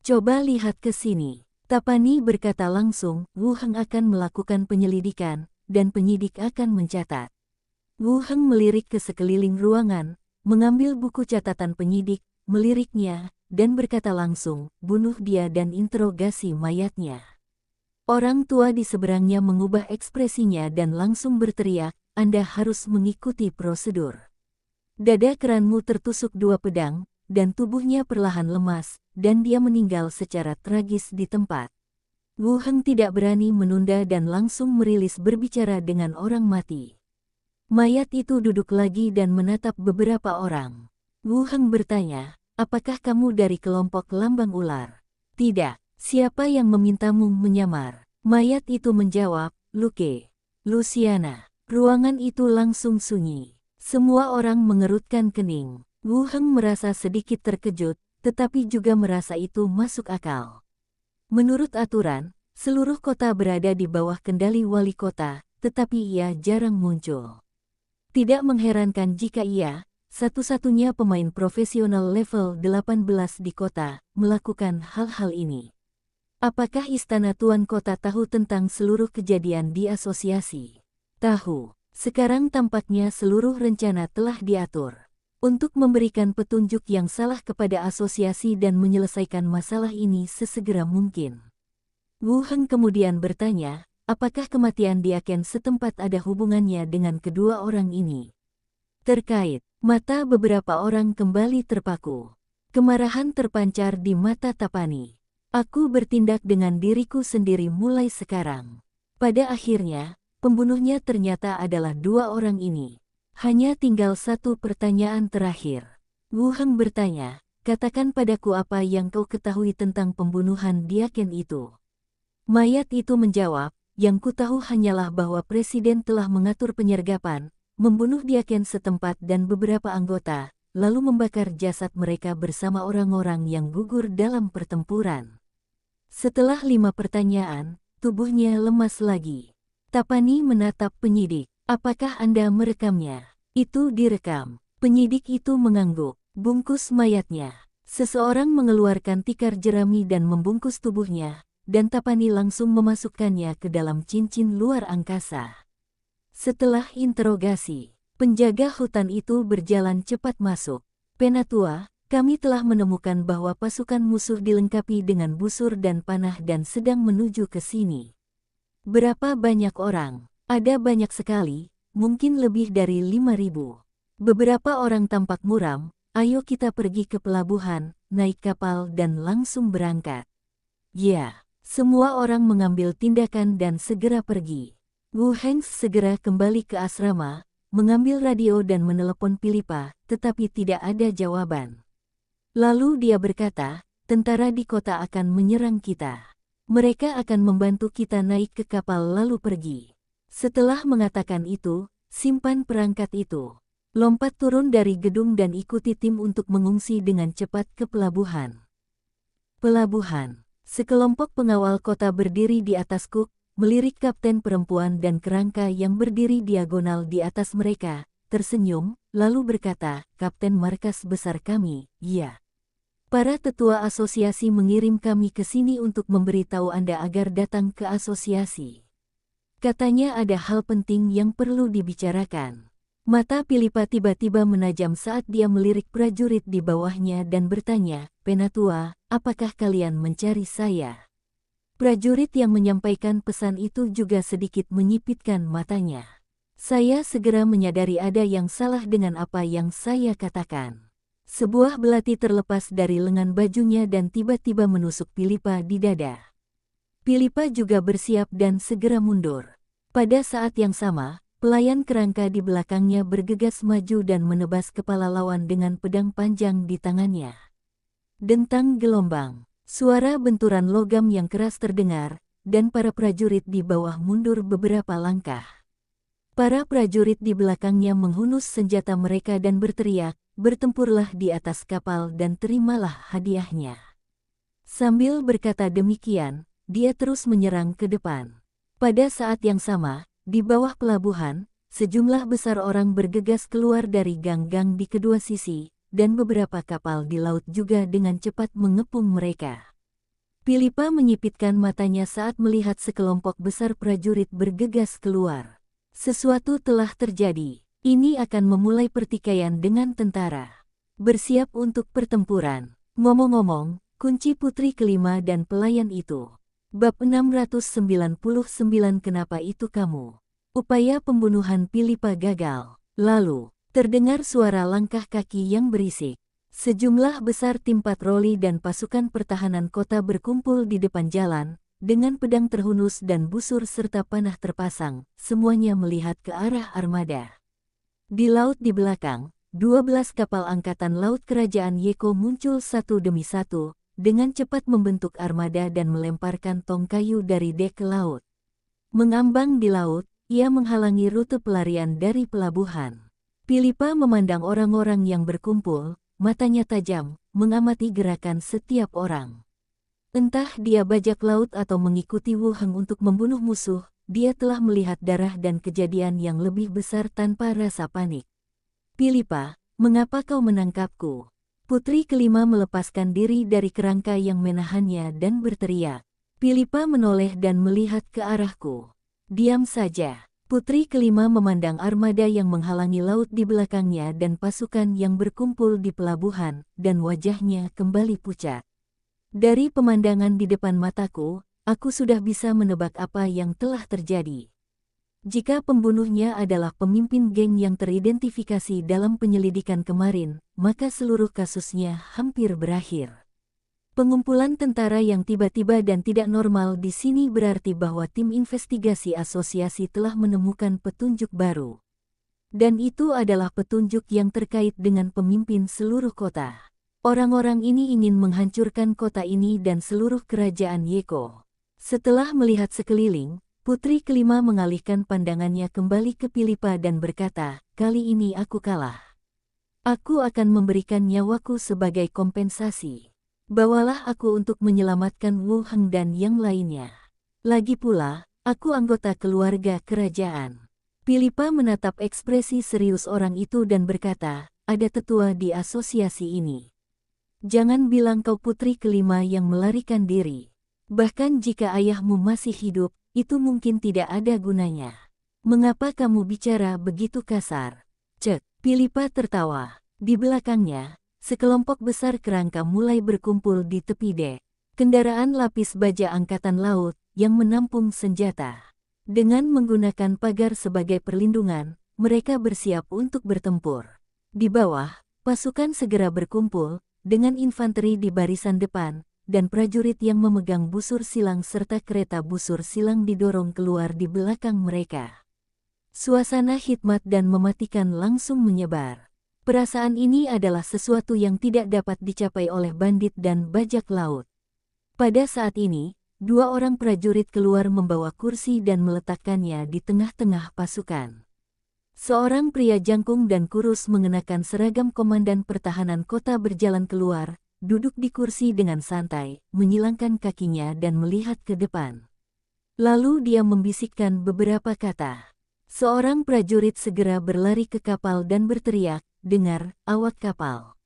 Coba lihat ke sini. Tapani berkata langsung, Wu Heng akan melakukan penyelidikan, dan penyidik akan mencatat. Wu Heng melirik ke sekeliling ruangan, mengambil buku catatan penyidik, meliriknya, dan berkata langsung, bunuh dia dan interogasi mayatnya. Orang tua di seberangnya mengubah ekspresinya dan langsung berteriak, Anda harus mengikuti prosedur. Dada keranmu tertusuk 2 pedang, dan tubuhnya perlahan lemas, dan dia meninggal secara tragis di tempat. Wu Heng tidak berani menunda dan langsung merilis berbicara dengan orang mati. Mayat itu duduk lagi dan menatap beberapa orang. Wu Heng bertanya, apakah kamu dari kelompok lambang ular? Tidak, siapa yang memintamu menyamar? Mayat itu menjawab, Luke. Luciana. Ruangan itu langsung sunyi. Semua orang mengerutkan kening. Wu Heng merasa sedikit terkejut, tetapi juga merasa itu masuk akal. Menurut aturan, seluruh kota berada di bawah kendali wali kota, tetapi ia jarang muncul. Tidak mengherankan jika ia, satu-satunya pemain profesional level 18 di kota, melakukan hal-hal ini. Apakah Istana Tuan Kota tahu tentang seluruh kejadian di asosiasi? Tahu. Sekarang tampaknya seluruh rencana telah diatur. Untuk memberikan petunjuk yang salah kepada asosiasi dan menyelesaikan masalah ini sesegera mungkin. Wu Heng kemudian bertanya, apakah kematian Diaken setempat ada hubungannya dengan kedua orang ini? Terkait, mata beberapa orang kembali terpaku. Kemarahan terpancar di mata Tapani. Aku bertindak dengan diriku sendiri mulai sekarang. Pada akhirnya, pembunuhnya ternyata adalah 2 orang ini. Hanya tinggal 1 pertanyaan terakhir. Wu Heng bertanya, katakan padaku apa yang kau ketahui tentang pembunuhan Diaken itu. Mayat itu menjawab, yang ku tahu hanyalah bahwa Presiden telah mengatur penyergapan, membunuh Diaken setempat dan beberapa anggota, lalu membakar jasad mereka bersama orang-orang yang gugur dalam pertempuran. Setelah 5 pertanyaan, tubuhnya lemas lagi. Tapani menatap penyidik. Apakah Anda merekamnya? Itu direkam. Penyidik itu mengangguk. Bungkus mayatnya. Seseorang mengeluarkan tikar jerami dan membungkus tubuhnya, dan Tapani langsung memasukkannya ke dalam cincin luar angkasa. Setelah interogasi, penjaga hutan itu berjalan cepat masuk. Penatua, kami telah menemukan bahwa pasukan musuh dilengkapi dengan busur dan panah dan sedang menuju ke sini. Berapa banyak orang? Ada banyak sekali, mungkin lebih dari 5.000. Beberapa orang tampak muram, ayo kita pergi ke pelabuhan, naik kapal dan langsung berangkat. Ya, semua orang mengambil tindakan dan segera pergi. Wu Heng segera kembali ke asrama, mengambil radio dan menelepon Philippa, tetapi tidak ada jawaban. Lalu dia berkata, tentara di kota akan menyerang kita. Mereka akan membantu kita naik ke kapal lalu pergi. Setelah mengatakan itu, simpan perangkat itu. Lompat turun dari gedung dan ikuti tim untuk mengungsi dengan cepat ke pelabuhan. Pelabuhan. Sekelompok pengawal kota berdiri di atas kuk, melirik kapten perempuan dan kerangka yang berdiri diagonal di atas mereka, tersenyum, lalu berkata, Kapten markas besar kami, ya. Para tetua asosiasi mengirim kami ke sini untuk memberitahu Anda agar datang ke asosiasi. Katanya ada hal penting yang perlu dibicarakan. Mata Pilipa tiba-tiba menajam saat dia melirik prajurit di bawahnya dan bertanya, "Penatua, apakah kalian mencari saya?" Prajurit yang menyampaikan pesan itu juga sedikit menyipitkan matanya. Saya segera menyadari ada yang salah dengan apa yang saya katakan. Sebuah belati terlepas dari lengan bajunya dan tiba-tiba menusuk Pilipa di dada. Pilipa juga bersiap dan segera mundur. Pada saat yang sama, pelayan kerangka di belakangnya bergegas maju dan menebas kepala lawan dengan pedang panjang di tangannya. Dentang gelombang, suara benturan logam yang keras terdengar, dan para prajurit di bawah mundur beberapa langkah. Para prajurit di belakangnya menghunus senjata mereka dan berteriak, "Bertempurlah di atas kapal dan terimalah hadiahnya." Sambil berkata demikian, dia terus menyerang ke depan. Pada saat yang sama, di bawah pelabuhan, sejumlah besar orang bergegas keluar dari gang-gang di kedua sisi, dan beberapa kapal di laut juga dengan cepat mengepung mereka. Pilipa menyipitkan matanya saat melihat sekelompok besar prajurit bergegas keluar. Sesuatu telah terjadi. Ini akan memulai pertikaian dengan tentara. Bersiap untuk pertempuran. Ngomong-ngomong, kunci putri kelima dan pelayan itu. Bab 699 Kenapa itu kamu? Upaya pembunuhan Pilipa gagal. Lalu, terdengar suara langkah kaki yang berisik. Sejumlah besar tim patroli dan pasukan pertahanan kota berkumpul di depan jalan, dengan pedang terhunus dan busur serta panah terpasang, semuanya melihat ke arah armada. Di laut di belakang, 12 kapal angkatan laut kerajaan Yeko muncul satu demi satu, dengan cepat membentuk armada dan melemparkan tong kayu dari dek ke laut. Mengambang di laut, ia menghalangi rute pelarian dari pelabuhan. Pilipa memandang orang-orang yang berkumpul, matanya tajam, mengamati gerakan setiap orang. Entah dia bajak laut atau mengikuti Wu Heng untuk membunuh musuh, dia telah melihat darah dan kejadian yang lebih besar tanpa rasa panik. "Pilipa, mengapa kau menangkapku?" Putri kelima melepaskan diri dari kerangka yang menahannya dan berteriak. Pilipa menoleh dan melihat ke arahku. "Diam saja." Putri kelima memandang armada yang menghalangi laut di belakangnya dan pasukan yang berkumpul di pelabuhan, dan wajahnya kembali pucat. "Dari pemandangan di depan mataku, aku sudah bisa menebak apa yang telah terjadi. Jika pembunuhnya adalah pemimpin geng yang teridentifikasi dalam penyelidikan kemarin, maka seluruh kasusnya hampir berakhir. Pengumpulan tentara yang tiba-tiba dan tidak normal di sini berarti bahwa tim investigasi asosiasi telah menemukan petunjuk baru. Dan itu adalah petunjuk yang terkait dengan pemimpin seluruh kota. Orang-orang ini ingin menghancurkan kota ini dan seluruh kerajaan Yeko." Setelah melihat sekeliling, putri kelima mengalihkan pandangannya kembali ke Pilipa dan berkata, "Kali ini aku kalah. Aku akan memberikan nyawaku sebagai kompensasi. Bawalah aku untuk menyelamatkan Wu Heng dan yang lainnya. Lagi pula, aku anggota keluarga kerajaan." Pilipa menatap ekspresi serius orang itu dan berkata, "Ada tetua di asosiasi ini. Jangan bilang kau putri kelima yang melarikan diri. Bahkan jika ayahmu masih hidup, itu mungkin tidak ada gunanya. Mengapa kamu bicara begitu kasar?" Cek, Pilipa tertawa. Di belakangnya, sekelompok besar kerangka mulai berkumpul di tepi dek. Kendaraan lapis baja angkatan laut, yang menampung senjata. Dengan menggunakan pagar sebagai perlindungan, mereka bersiap untuk bertempur. Di bawah, pasukan segera berkumpul, dengan infanteri di barisan depan, dan prajurit yang memegang busur silang serta kereta busur silang didorong keluar di belakang mereka. Suasana hikmat dan mematikan langsung menyebar. Perasaan ini adalah sesuatu yang tidak dapat dicapai oleh bandit dan bajak laut. Pada saat ini, dua orang prajurit keluar membawa kursi dan meletakkannya di tengah-tengah pasukan. Seorang pria jangkung dan kurus mengenakan seragam komandan pertahanan kota berjalan keluar, duduk di kursi dengan santai, menyilangkan kakinya dan melihat ke depan. Lalu dia membisikkan beberapa kata. Seorang prajurit segera berlari ke kapal dan berteriak, "Dengar, awak kapal.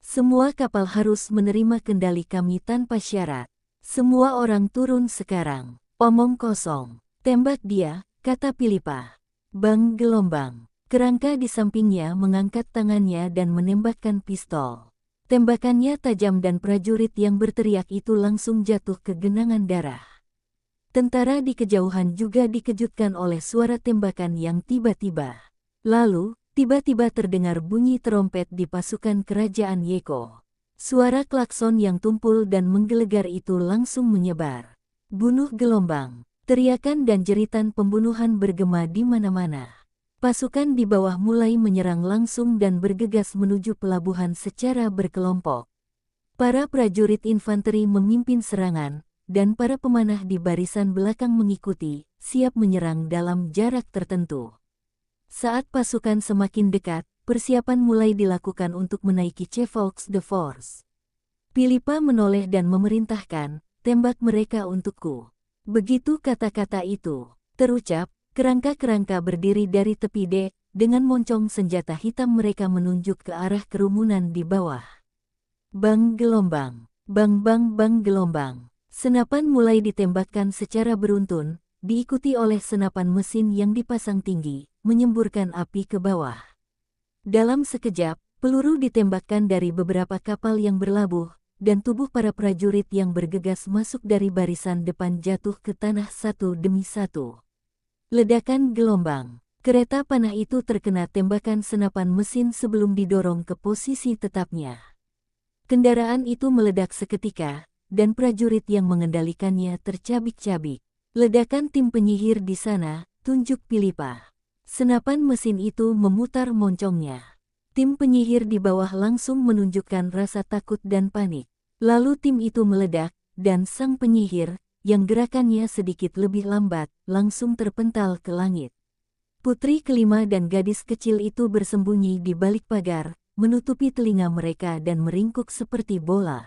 Semua kapal harus menerima kendali kami tanpa syarat. Semua orang turun sekarang. Omong kosong. Tembak dia, kata Pilipa. Bang gelombang. Kerangka di sampingnya mengangkat tangannya dan menembakkan pistol. Tembakannya tajam dan prajurit yang berteriak itu langsung jatuh ke genangan darah. Tentara di kejauhan juga dikejutkan oleh suara tembakan yang tiba-tiba. Lalu, tiba-tiba terdengar bunyi trompet di pasukan kerajaan Yeko. Suara klakson yang tumpul dan menggelegar itu langsung menyebar. Bunuh gelombang. Teriakan dan jeritan pembunuhan bergema di mana-mana. Pasukan di bawah mulai menyerang langsung dan bergegas menuju pelabuhan secara berkelompok. Para prajurit infanteri memimpin serangan, dan para pemanah di barisan belakang mengikuti, siap menyerang dalam jarak tertentu. Saat pasukan semakin dekat, persiapan mulai dilakukan untuk menaiki Chevaux de Force. Pilipa menoleh dan memerintahkan, tembak mereka untukku. Begitu kata-kata itu terucap, kerangka-kerangka berdiri dari tepi dek, dengan moncong senjata hitam mereka menunjuk ke arah kerumunan di bawah. Bang gelombang, bang gelombang. Senapan mulai ditembakkan secara beruntun, diikuti oleh senapan mesin yang dipasang tinggi, menyemburkan api ke bawah. Dalam sekejap, peluru ditembakkan dari beberapa kapal yang berlabuh, dan tubuh para prajurit yang bergegas masuk dari barisan depan jatuh ke tanah satu demi satu. Ledakan gelombang. Kereta panah itu terkena tembakan senapan mesin sebelum didorong ke posisi tetapnya. Kendaraan itu meledak seketika, dan prajurit yang mengendalikannya tercabik-cabik. Ledakan tim penyihir di sana, tunjuk Pilipa. Senapan mesin itu memutar moncongnya. Tim penyihir di bawah langsung menunjukkan rasa takut dan panik. Lalu tim itu meledak, dan sang penyihir, yang gerakannya sedikit lebih lambat, langsung terpental ke langit. Putri kelima dan gadis kecil itu bersembunyi di balik pagar, menutupi telinga mereka dan meringkuk seperti bola.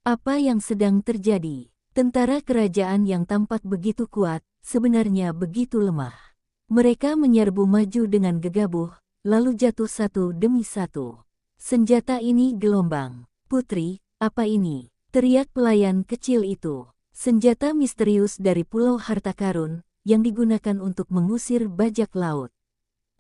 Apa yang sedang terjadi? Tentara kerajaan yang tampak begitu kuat, sebenarnya begitu lemah. Mereka menyerbu maju dengan gegabah, lalu jatuh satu demi satu. Senjata ini gelombang. Putri, apa ini? Teriak pelayan kecil itu. Senjata misterius dari Pulau Harta Karun, yang digunakan untuk mengusir bajak laut.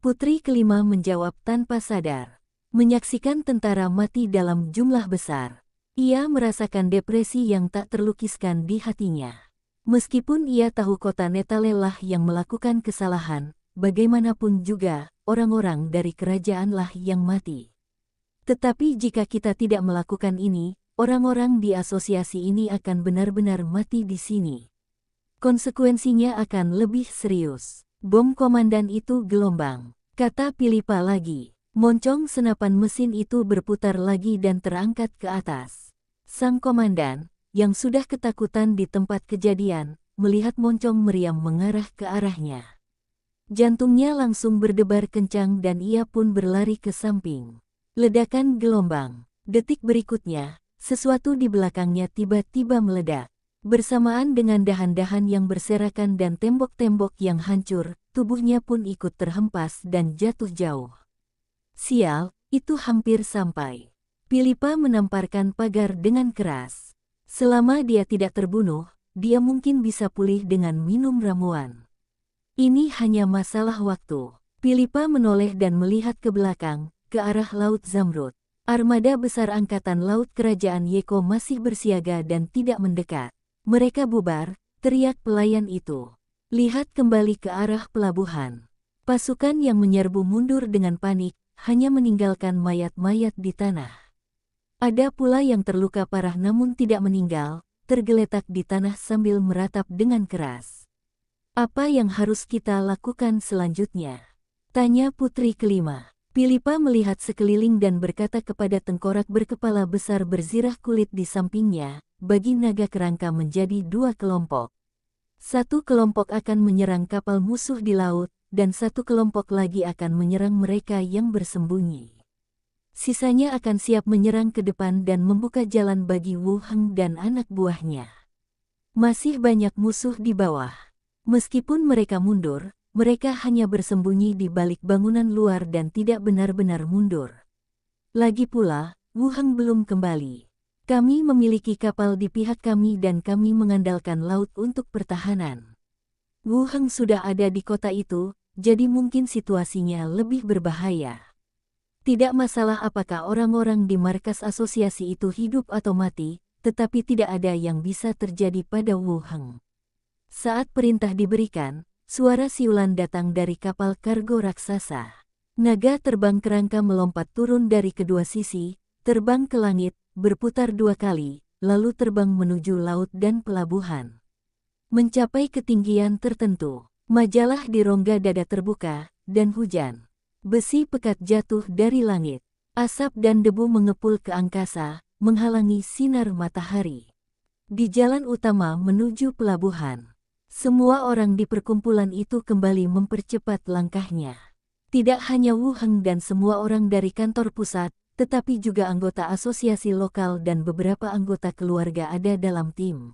Putri kelima menjawab tanpa sadar. Menyaksikan tentara mati dalam jumlah besar. Ia merasakan depresi yang tak terlukiskan di hatinya. Meskipun ia tahu kota Netalelah yang melakukan kesalahan, bagaimanapun juga, orang-orang dari kerajaanlah yang mati. Tetapi jika kita tidak melakukan ini, orang-orang di asosiasi ini akan benar-benar mati di sini. Konsekuensinya akan lebih serius. Bom komandan itu gelombang, kata Pilipa lagi. Moncong senapan mesin itu berputar lagi dan terangkat ke atas. Sang komandan, yang sudah ketakutan di tempat kejadian, melihat moncong meriam mengarah ke arahnya. Jantungnya langsung berdebar kencang dan ia pun berlari ke samping. Ledakan gelombang. Detik berikutnya, sesuatu di belakangnya tiba-tiba meledak. Bersamaan dengan dahan-dahan yang berserakan dan tembok-tembok yang hancur, tubuhnya pun ikut terhempas dan jatuh jauh. Sial, itu hampir sampai. Pilipa menamparkan pagar dengan keras. Selama dia tidak terbunuh, dia mungkin bisa pulih dengan minum ramuan. Ini hanya masalah waktu. Pilipa menoleh dan melihat ke belakang, ke arah Laut Zamrud. Armada besar Angkatan Laut Kerajaan Yeko masih bersiaga dan tidak mendekat. Mereka bubar, teriak pelayan itu. Lihat kembali ke arah pelabuhan. Pasukan yang menyerbu mundur dengan panik, hanya meninggalkan mayat-mayat di tanah. Ada pula yang terluka parah namun tidak meninggal, tergeletak di tanah sambil meratap dengan keras. Apa yang harus kita lakukan selanjutnya? Tanya putri kelima. Pilipa melihat sekeliling dan berkata kepada tengkorak berkepala besar berzirah kulit di sampingnya, bagi naga kerangka menjadi dua kelompok. Satu kelompok akan menyerang kapal musuh di laut, dan satu kelompok lagi akan menyerang mereka yang bersembunyi. Sisanya akan siap menyerang ke depan dan membuka jalan bagi Wu Heng dan anak buahnya. Masih banyak musuh di bawah. Meskipun mereka mundur, mereka hanya bersembunyi di balik bangunan luar dan tidak benar-benar mundur. Lagi pula, Wu Heng belum kembali. Kami memiliki kapal di pihak kami dan kami mengandalkan laut untuk pertahanan. Wu Heng sudah ada di kota itu, jadi mungkin situasinya lebih berbahaya. Tidak masalah apakah orang-orang di markas asosiasi itu hidup atau mati, tetapi tidak ada yang bisa terjadi pada Wu Heng. Saat perintah diberikan, suara siulan datang dari kapal kargo raksasa. Naga terbang kerangka melompat turun dari kedua sisi, terbang ke langit, berputar 2 kali, lalu terbang menuju laut dan pelabuhan. Mencapai ketinggian tertentu, majalah di rongga dada terbuka, dan hujan. Besi pekat jatuh dari langit. Asap dan debu mengepul ke angkasa, menghalangi sinar matahari. Di jalan utama menuju pelabuhan, semua orang di perkumpulan itu kembali mempercepat langkahnya. Tidak hanya Wu Heng dan semua orang dari kantor pusat, tetapi juga anggota asosiasi lokal dan beberapa anggota keluarga ada dalam tim.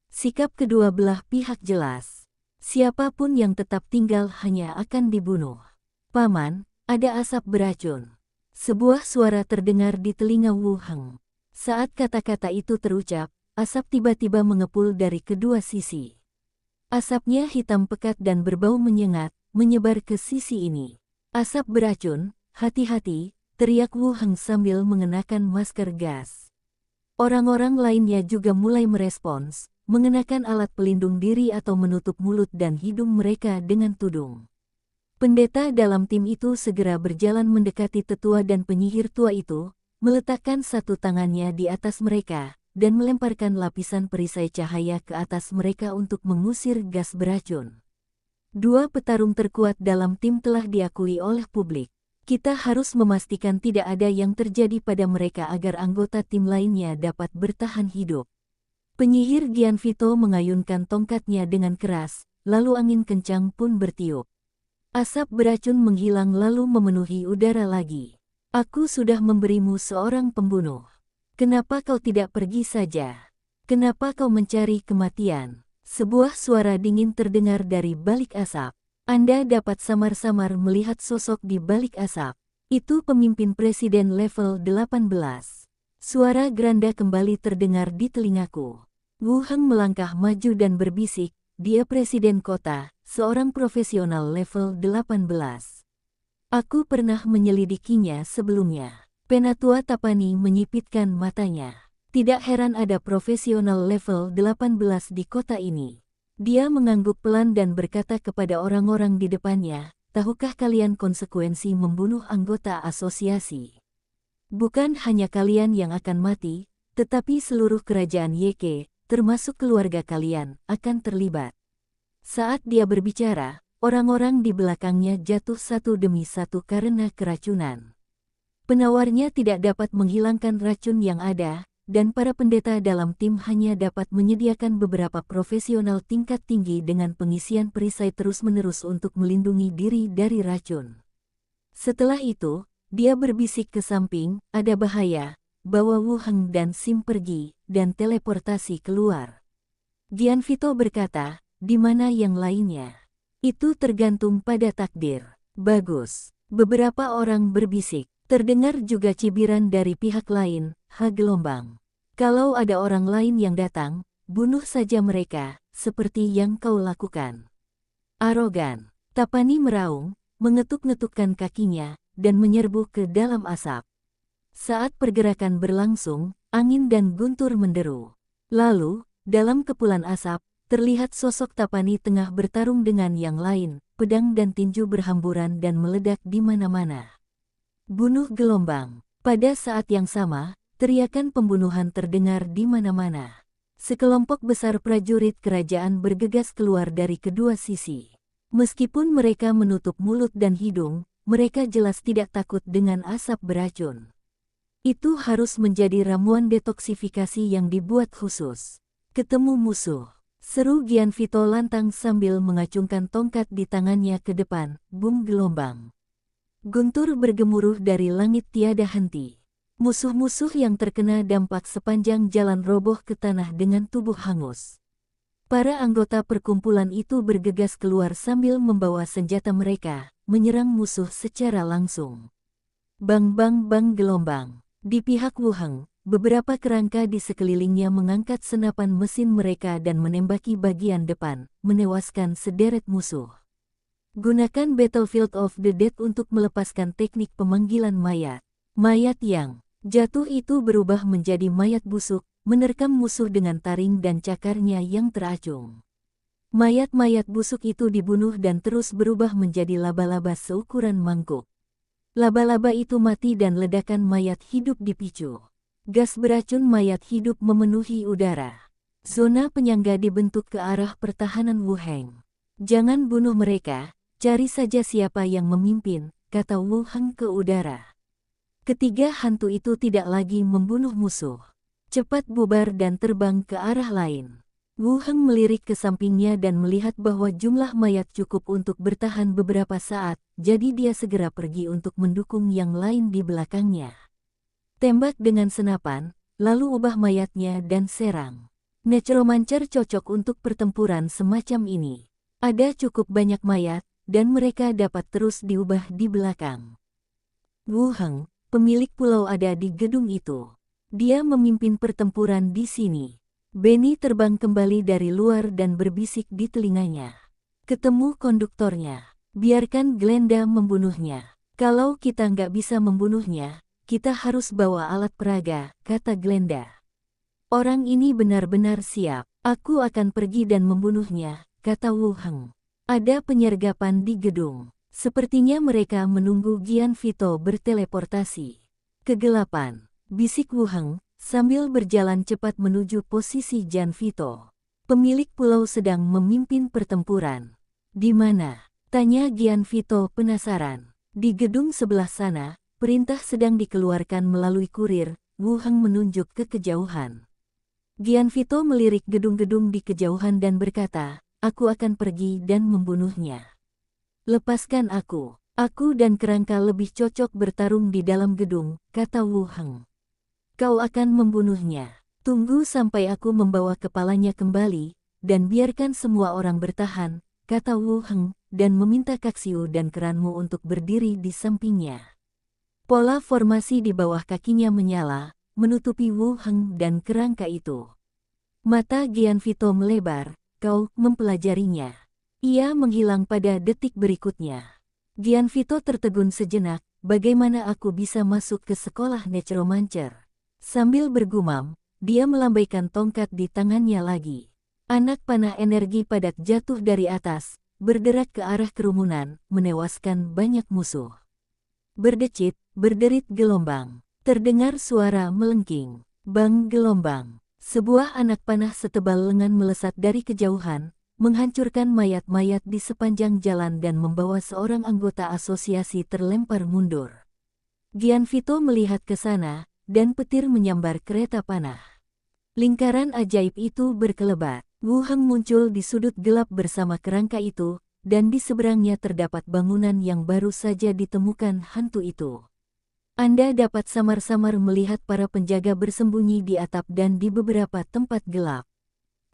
Sikap kedua belah pihak jelas. Siapapun yang tetap tinggal hanya akan dibunuh. Paman, ada asap beracun. Sebuah suara terdengar di telinga Wu Heng. Saat kata-kata itu terucap, asap tiba-tiba mengepul dari kedua sisi. Asapnya hitam pekat dan berbau menyengat, menyebar ke sisi ini. Asap beracun, hati-hati, teriak Wu Heng sambil mengenakan masker gas. Orang-orang lainnya juga mulai merespons, mengenakan alat pelindung diri atau menutup mulut dan hidung mereka dengan tudung. Pendeta dalam tim itu segera berjalan mendekati tetua dan penyihir tua itu, meletakkan satu tangannya di atas mereka, dan melemparkan lapisan perisai cahaya ke atas mereka untuk mengusir gas beracun. 2 petarung terkuat dalam tim telah diakui oleh publik. Kita harus memastikan tidak ada yang terjadi pada mereka agar anggota tim lainnya dapat bertahan hidup. Penyihir Gianvito mengayunkan tongkatnya dengan keras, lalu angin kencang pun bertiup. Asap beracun menghilang lalu memenuhi udara lagi. Aku sudah memberimu seorang pembunuh. Kenapa kau tidak pergi saja? Kenapa kau mencari kematian? Sebuah suara dingin terdengar dari balik asap. Anda dapat samar-samar melihat sosok di balik asap. Itu pemimpin presiden level 18. Suara Granda kembali terdengar di telingaku. Wu Heng melangkah maju dan berbisik, dia presiden kota, seorang profesional level 18. Aku pernah menyelidikinya sebelumnya. Penatua Tapani menyipitkan matanya. Tidak heran ada profesional level 18 di kota ini. Dia mengangguk pelan dan berkata kepada orang-orang di depannya, tahukah kalian konsekuensi membunuh anggota asosiasi? Bukan hanya kalian yang akan mati, tetapi seluruh kerajaan Yeke, termasuk keluarga kalian, akan terlibat. Saat dia berbicara, orang-orang di belakangnya jatuh satu demi satu karena keracunan. Penawarnya tidak dapat menghilangkan racun yang ada, dan para pendeta dalam tim hanya dapat menyediakan beberapa profesional tingkat tinggi dengan pengisian perisai terus-menerus untuk melindungi diri dari racun. Setelah itu, dia berbisik ke samping, ada bahaya, bawa Wu Heng dan Sim pergi, dan teleportasi keluar. Gianvito berkata, di mana yang lainnya? Itu tergantung pada takdir. Bagus. Beberapa orang berbisik. Terdengar juga cibiran dari pihak lain, gelombang. Kalau ada orang lain yang datang, bunuh saja mereka, seperti yang kau lakukan. Arogan. Tapani meraung, mengetuk-ngetukkan kakinya, dan menyerbu ke dalam asap. Saat pergerakan berlangsung, angin dan guntur menderu. Lalu, dalam kepulan asap, terlihat sosok Tapani tengah bertarung dengan yang lain, pedang dan tinju berhamburan dan meledak di mana-mana. Bunuh gelombang. Pada saat yang sama, teriakan pembunuhan terdengar di mana-mana. Sekelompok besar prajurit kerajaan bergegas keluar dari kedua sisi. Meskipun mereka menutup mulut dan hidung, mereka jelas tidak takut dengan asap beracun. Itu harus menjadi ramuan detoksifikasi yang dibuat khusus. Ketemu musuh. Seru Gianvito lantang sambil mengacungkan tongkat di tangannya ke depan, bum gelombang. Guntur bergemuruh dari langit tiada henti. Musuh-musuh yang terkena dampak sepanjang jalan roboh ke tanah dengan tubuh hangus. Para anggota perkumpulan itu bergegas keluar sambil membawa senjata mereka, menyerang musuh secara langsung. Bang bang bang gelombang. Di pihak Wu Heng, beberapa kerangka di sekelilingnya mengangkat senapan mesin mereka dan menembaki bagian depan, menewaskan sederet musuh. Gunakan Battlefield of the Dead untuk melepaskan teknik pemanggilan mayat. Mayat yang jatuh itu berubah menjadi mayat busuk, menerkam musuh dengan taring dan cakarnya yang teracung. Mayat-mayat busuk itu dibunuh dan terus berubah menjadi laba-laba seukuran mangkuk. Laba-laba itu mati dan ledakan mayat hidup dipicu. Gas beracun mayat hidup memenuhi udara. Zona penyangga dibentuk ke arah pertahanan Wu Heng. Jangan bunuh mereka, cari saja siapa yang memimpin, kata Wu Heng ke udara. Ketiga hantu itu tidak lagi membunuh musuh. Cepat bubar dan terbang ke arah lain. Wu Heng melirik ke sampingnya dan melihat bahwa jumlah mayat cukup untuk bertahan beberapa saat, jadi dia segera pergi untuk mendukung yang lain di belakangnya. Tembak dengan senapan, lalu ubah mayatnya dan serang. Necromancer cocok untuk pertempuran semacam ini. Ada cukup banyak mayat, dan mereka dapat terus diubah di belakang. Wu Heng, pemilik pulau ada di gedung itu. Dia memimpin pertempuran di sini. Benny terbang kembali dari luar dan berbisik di telinganya. Ketemu konduktornya. Biarkan Glenda membunuhnya. Kalau kita nggak bisa membunuhnya, kita harus bawa alat peraga, kata Glenda. Orang ini benar-benar siap. Aku akan pergi dan membunuhnya, kata Wu Heng. Ada penyergapan di gedung. Sepertinya mereka menunggu Gian Vito berteleportasi. Kegelapan, bisik Wu Heng, sambil berjalan cepat menuju posisi Gian Vito. Pemilik pulau sedang memimpin pertempuran. Di mana? Tanya Gian Vito penasaran. Di gedung sebelah sana, perintah sedang dikeluarkan melalui kurir. Wu Heng menunjuk ke kejauhan. Gian Vito melirik gedung-gedung di kejauhan dan berkata, aku akan pergi dan membunuhnya. Lepaskan aku. Aku dan kerangka lebih cocok bertarung di dalam gedung, kata Wu Heng. Kau akan membunuhnya. Tunggu sampai aku membawa kepalanya kembali, dan biarkan semua orang bertahan, kata Wu Heng, dan meminta Kaxiu dan Keranmu untuk berdiri di sampingnya. Pola formasi di bawah kakinya menyala, menutupi Wu Heng dan kerangka itu. Mata Gian Vito melebar, kau mempelajarinya. Ia menghilang pada detik berikutnya. Gian Vito tertegun sejenak, bagaimana aku bisa masuk ke sekolah Necromancer? Sambil bergumam, dia melambaikan tongkat di tangannya lagi. Anak panah energi padat jatuh dari atas, berderak ke arah kerumunan, menewaskan banyak musuh. Berdecit, berderit gelombang. Terdengar suara melengking. Bang gelombang. Sebuah anak panah setebal lengan melesat dari kejauhan, menghancurkan mayat-mayat di sepanjang jalan dan membawa seorang anggota asosiasi terlempar mundur. Gian Vito melihat ke sana, dan petir menyambar kereta panah. Lingkaran ajaib itu berkelebat. Wu Heng muncul di sudut gelap bersama kerangka itu, dan di seberangnya terdapat bangunan yang baru saja ditemukan hantu itu. Anda dapat samar-samar melihat para penjaga bersembunyi di atap dan di beberapa tempat gelap.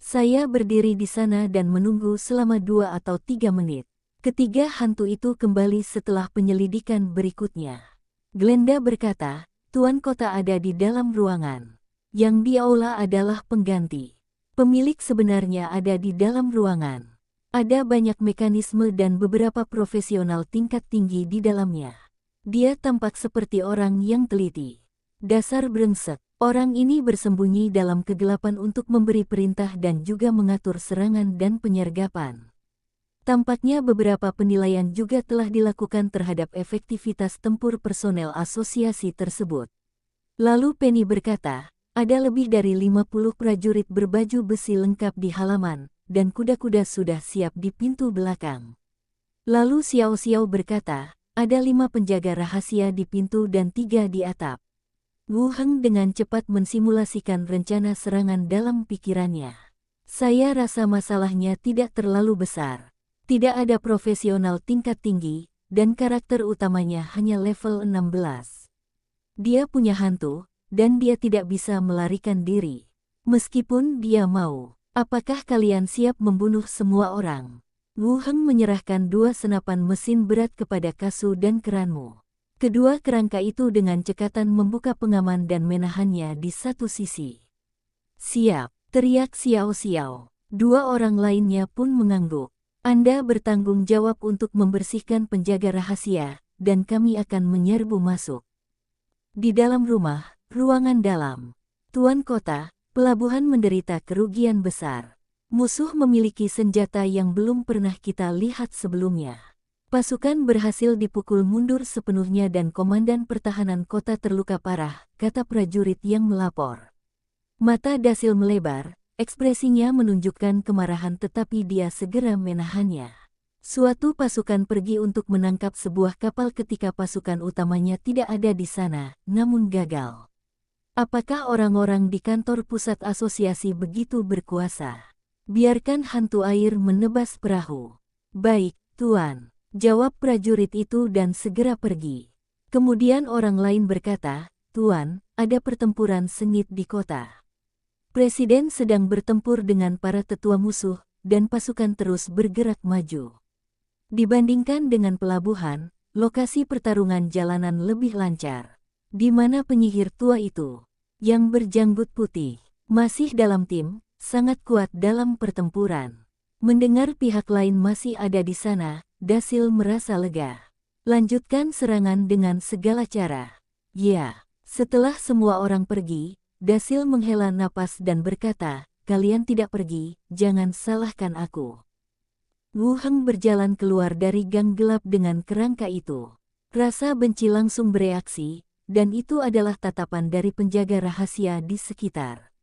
Saya berdiri di sana dan menunggu selama 2 atau 3 menit. Ketiga hantu itu kembali setelah penyelidikan berikutnya. Glenda berkata, Tuan Kota ada di dalam ruangan. Yang di aula adalah pengganti. Pemilik sebenarnya ada di dalam ruangan. Ada banyak mekanisme dan beberapa profesional tingkat tinggi di dalamnya. Dia tampak seperti orang yang teliti. Dasar brengsek. Orang ini bersembunyi dalam kegelapan untuk memberi perintah dan juga mengatur serangan dan penyergapan. Tampaknya beberapa penilaian juga telah dilakukan terhadap efektivitas tempur personel asosiasi tersebut. Lalu Penny berkata, ada lebih dari 50 prajurit berbaju besi lengkap di halaman, dan kuda-kuda sudah siap di pintu belakang. Lalu Xiao Xiao berkata, ada 5 penjaga rahasia di pintu dan 3 di atap. Wu Heng dengan cepat mensimulasikan rencana serangan dalam pikirannya. Saya rasa masalahnya tidak terlalu besar. Tidak ada profesional tingkat tinggi, dan karakter utamanya hanya level 16. Dia punya hantu, dan dia tidak bisa melarikan diri. Meskipun dia mau, apakah kalian siap membunuh semua orang? Wu Heng menyerahkan 2 senapan mesin berat kepada Kasu dan Keranmu. Kedua kerangka itu dengan cekatan membuka pengaman dan menahannya di satu sisi. "Siap!" teriak Xiao Xiao. Dua orang lainnya pun mengangguk. "Anda bertanggung jawab untuk membersihkan penjaga rahasia, dan kami akan menyerbu masuk." Di dalam rumah, ruangan dalam. Tuan kota, pelabuhan menderita kerugian besar. Musuh memiliki senjata yang belum pernah kita lihat sebelumnya. Pasukan berhasil dipukul mundur sepenuhnya dan komandan pertahanan kota terluka parah, kata prajurit yang melapor. Mata Dasil melebar, ekspresinya menunjukkan kemarahan tetapi dia segera menahannya. Suatu pasukan pergi untuk menangkap sebuah kapal ketika pasukan utamanya tidak ada di sana, namun gagal. Apakah orang-orang di kantor pusat asosiasi begitu berkuasa? Biarkan hantu air menebas perahu. Baik, Tuan, jawab prajurit itu dan segera pergi. Kemudian orang lain berkata, Tuan, ada pertempuran sengit di kota. Presiden sedang bertempur dengan para tetua musuh, dan pasukan terus bergerak maju. Dibandingkan dengan pelabuhan, lokasi pertarungan jalanan lebih lancar. Di mana penyihir tua itu, yang berjanggut putih, masih dalam tim, sangat kuat dalam pertempuran. Mendengar pihak lain masih ada di sana, Dasil merasa lega. Lanjutkan serangan dengan segala cara. Ya, setelah semua orang pergi, Dasil menghela napas dan berkata, kalian tidak pergi, jangan salahkan aku. Wu Heng berjalan keluar dari gang gelap dengan kerangka itu. Rasa benci langsung bereaksi, dan itu adalah tatapan dari penjaga rahasia di sekitar.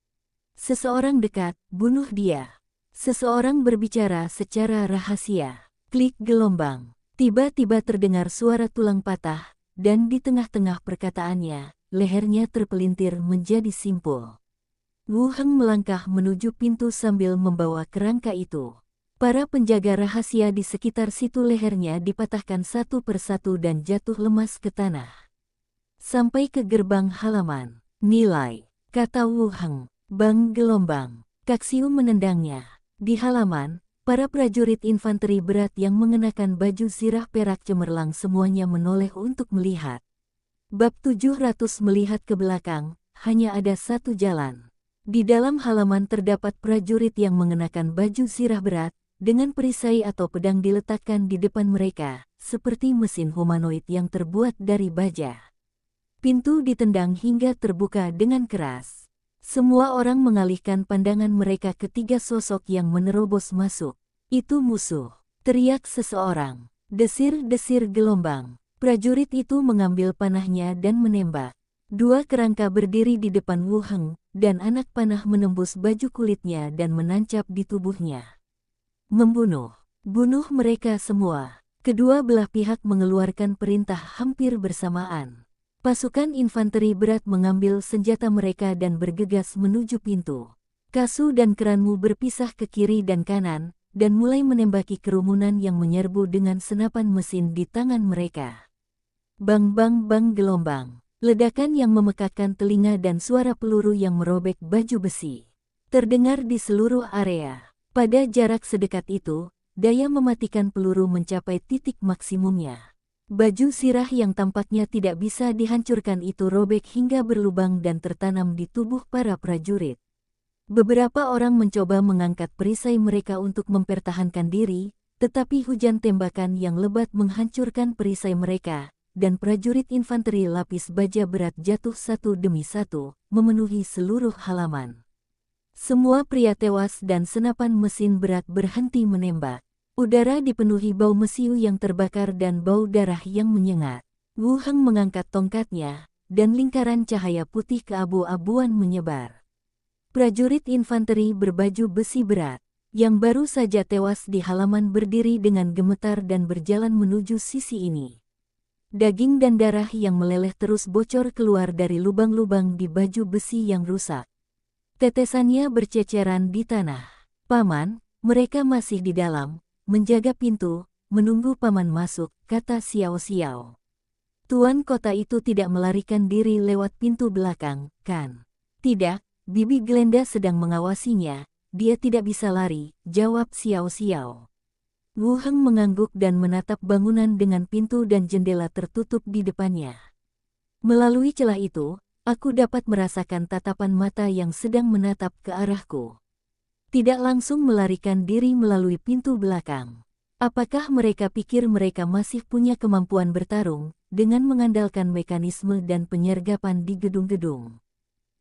Seseorang dekat, bunuh dia. Seseorang berbicara secara rahasia. Klik gelombang. Tiba-tiba terdengar suara tulang patah, dan di tengah-tengah perkataannya, lehernya terpelintir menjadi simpul. Wu Heng melangkah menuju pintu sambil membawa kerangka itu. Para penjaga rahasia di sekitar situ lehernya dipatahkan satu persatu dan jatuh lemas ke tanah. Sampai ke gerbang halaman. Nilai, kata Wu Heng. Bang gelombang. Kaxiu menendangnya. Di halaman, para prajurit infanteri berat yang mengenakan baju zirah perak cemerlang semuanya menoleh untuk melihat. Bab 700 melihat ke belakang, hanya ada satu jalan. Di dalam halaman terdapat prajurit yang mengenakan baju zirah berat, dengan perisai atau pedang diletakkan di depan mereka, seperti mesin humanoid yang terbuat dari baja. Pintu ditendang hingga terbuka dengan keras. Semua orang mengalihkan pandangan mereka ke tiga sosok yang menerobos masuk. Itu musuh, teriak seseorang. Desir-desir gelombang. Prajurit itu mengambil panahnya dan menembak. Dua kerangka berdiri di depan Wu Heng, dan anak panah menembus baju kulitnya dan menancap di tubuhnya. Membunuh. Bunuh mereka semua. Kedua belah pihak mengeluarkan perintah hampir bersamaan. Pasukan infanteri berat mengambil senjata mereka dan bergegas menuju pintu. Kasu dan Keranmu berpisah ke kiri dan kanan, dan mulai menembaki kerumunan yang menyerbu dengan senapan mesin di tangan mereka. Bang-bang-bang gelombang. Ledakan yang memekakkan telinga dan suara peluru yang merobek baju besi terdengar di seluruh area. Pada jarak sedekat itu, daya mematikan peluru mencapai titik maksimumnya. Baju sirah yang tampaknya tidak bisa dihancurkan itu robek hingga berlubang dan tertanam di tubuh para prajurit. Beberapa orang mencoba mengangkat perisai mereka untuk mempertahankan diri, tetapi hujan tembakan yang lebat menghancurkan perisai mereka, dan prajurit infanteri lapis baja berat jatuh satu demi satu, memenuhi seluruh halaman. Semua pria tewas dan senapan mesin berat berhenti menembak. Udara dipenuhi bau mesiu yang terbakar dan bau darah yang menyengat. Wu Heng mengangkat tongkatnya, dan lingkaran cahaya putih keabu-abuan menyebar. Prajurit infanteri berbaju besi berat, yang baru saja tewas di halaman berdiri dengan gemetar dan berjalan menuju sisi ini. Daging dan darah yang meleleh terus bocor keluar dari lubang-lubang di baju besi yang rusak. Tetesannya berceceran di tanah. Paman, mereka masih di dalam, menjaga pintu, menunggu paman masuk, kata Xiao Xiao. Tuan kota itu tidak melarikan diri lewat pintu belakang, kan? Tidak, Bibi Glenda sedang mengawasinya, dia tidak bisa lari, jawab Xiao Xiao. Wu Heng mengangguk dan menatap bangunan dengan pintu dan jendela tertutup di depannya. Melalui celah itu, aku dapat merasakan tatapan mata yang sedang menatap ke arahku. Tidak langsung melarikan diri melalui pintu belakang. Apakah mereka pikir mereka masih punya kemampuan bertarung dengan mengandalkan mekanisme dan penyergapan di gedung-gedung?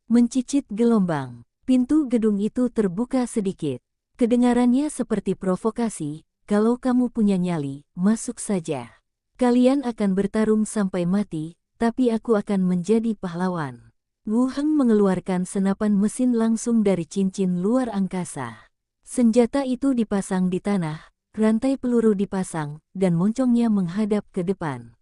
Mencicit gelombang, pintu gedung itu terbuka sedikit. Kedengarannya seperti provokasi. Kalau kamu punya nyali, masuk saja. Kalian akan bertarung sampai mati, tapi aku akan menjadi pahlawan. Wu Heng mengeluarkan senapan mesin langsung dari cincin luar angkasa. Senjata itu dipasang di tanah, rantai peluru dipasang, dan moncongnya menghadap ke depan.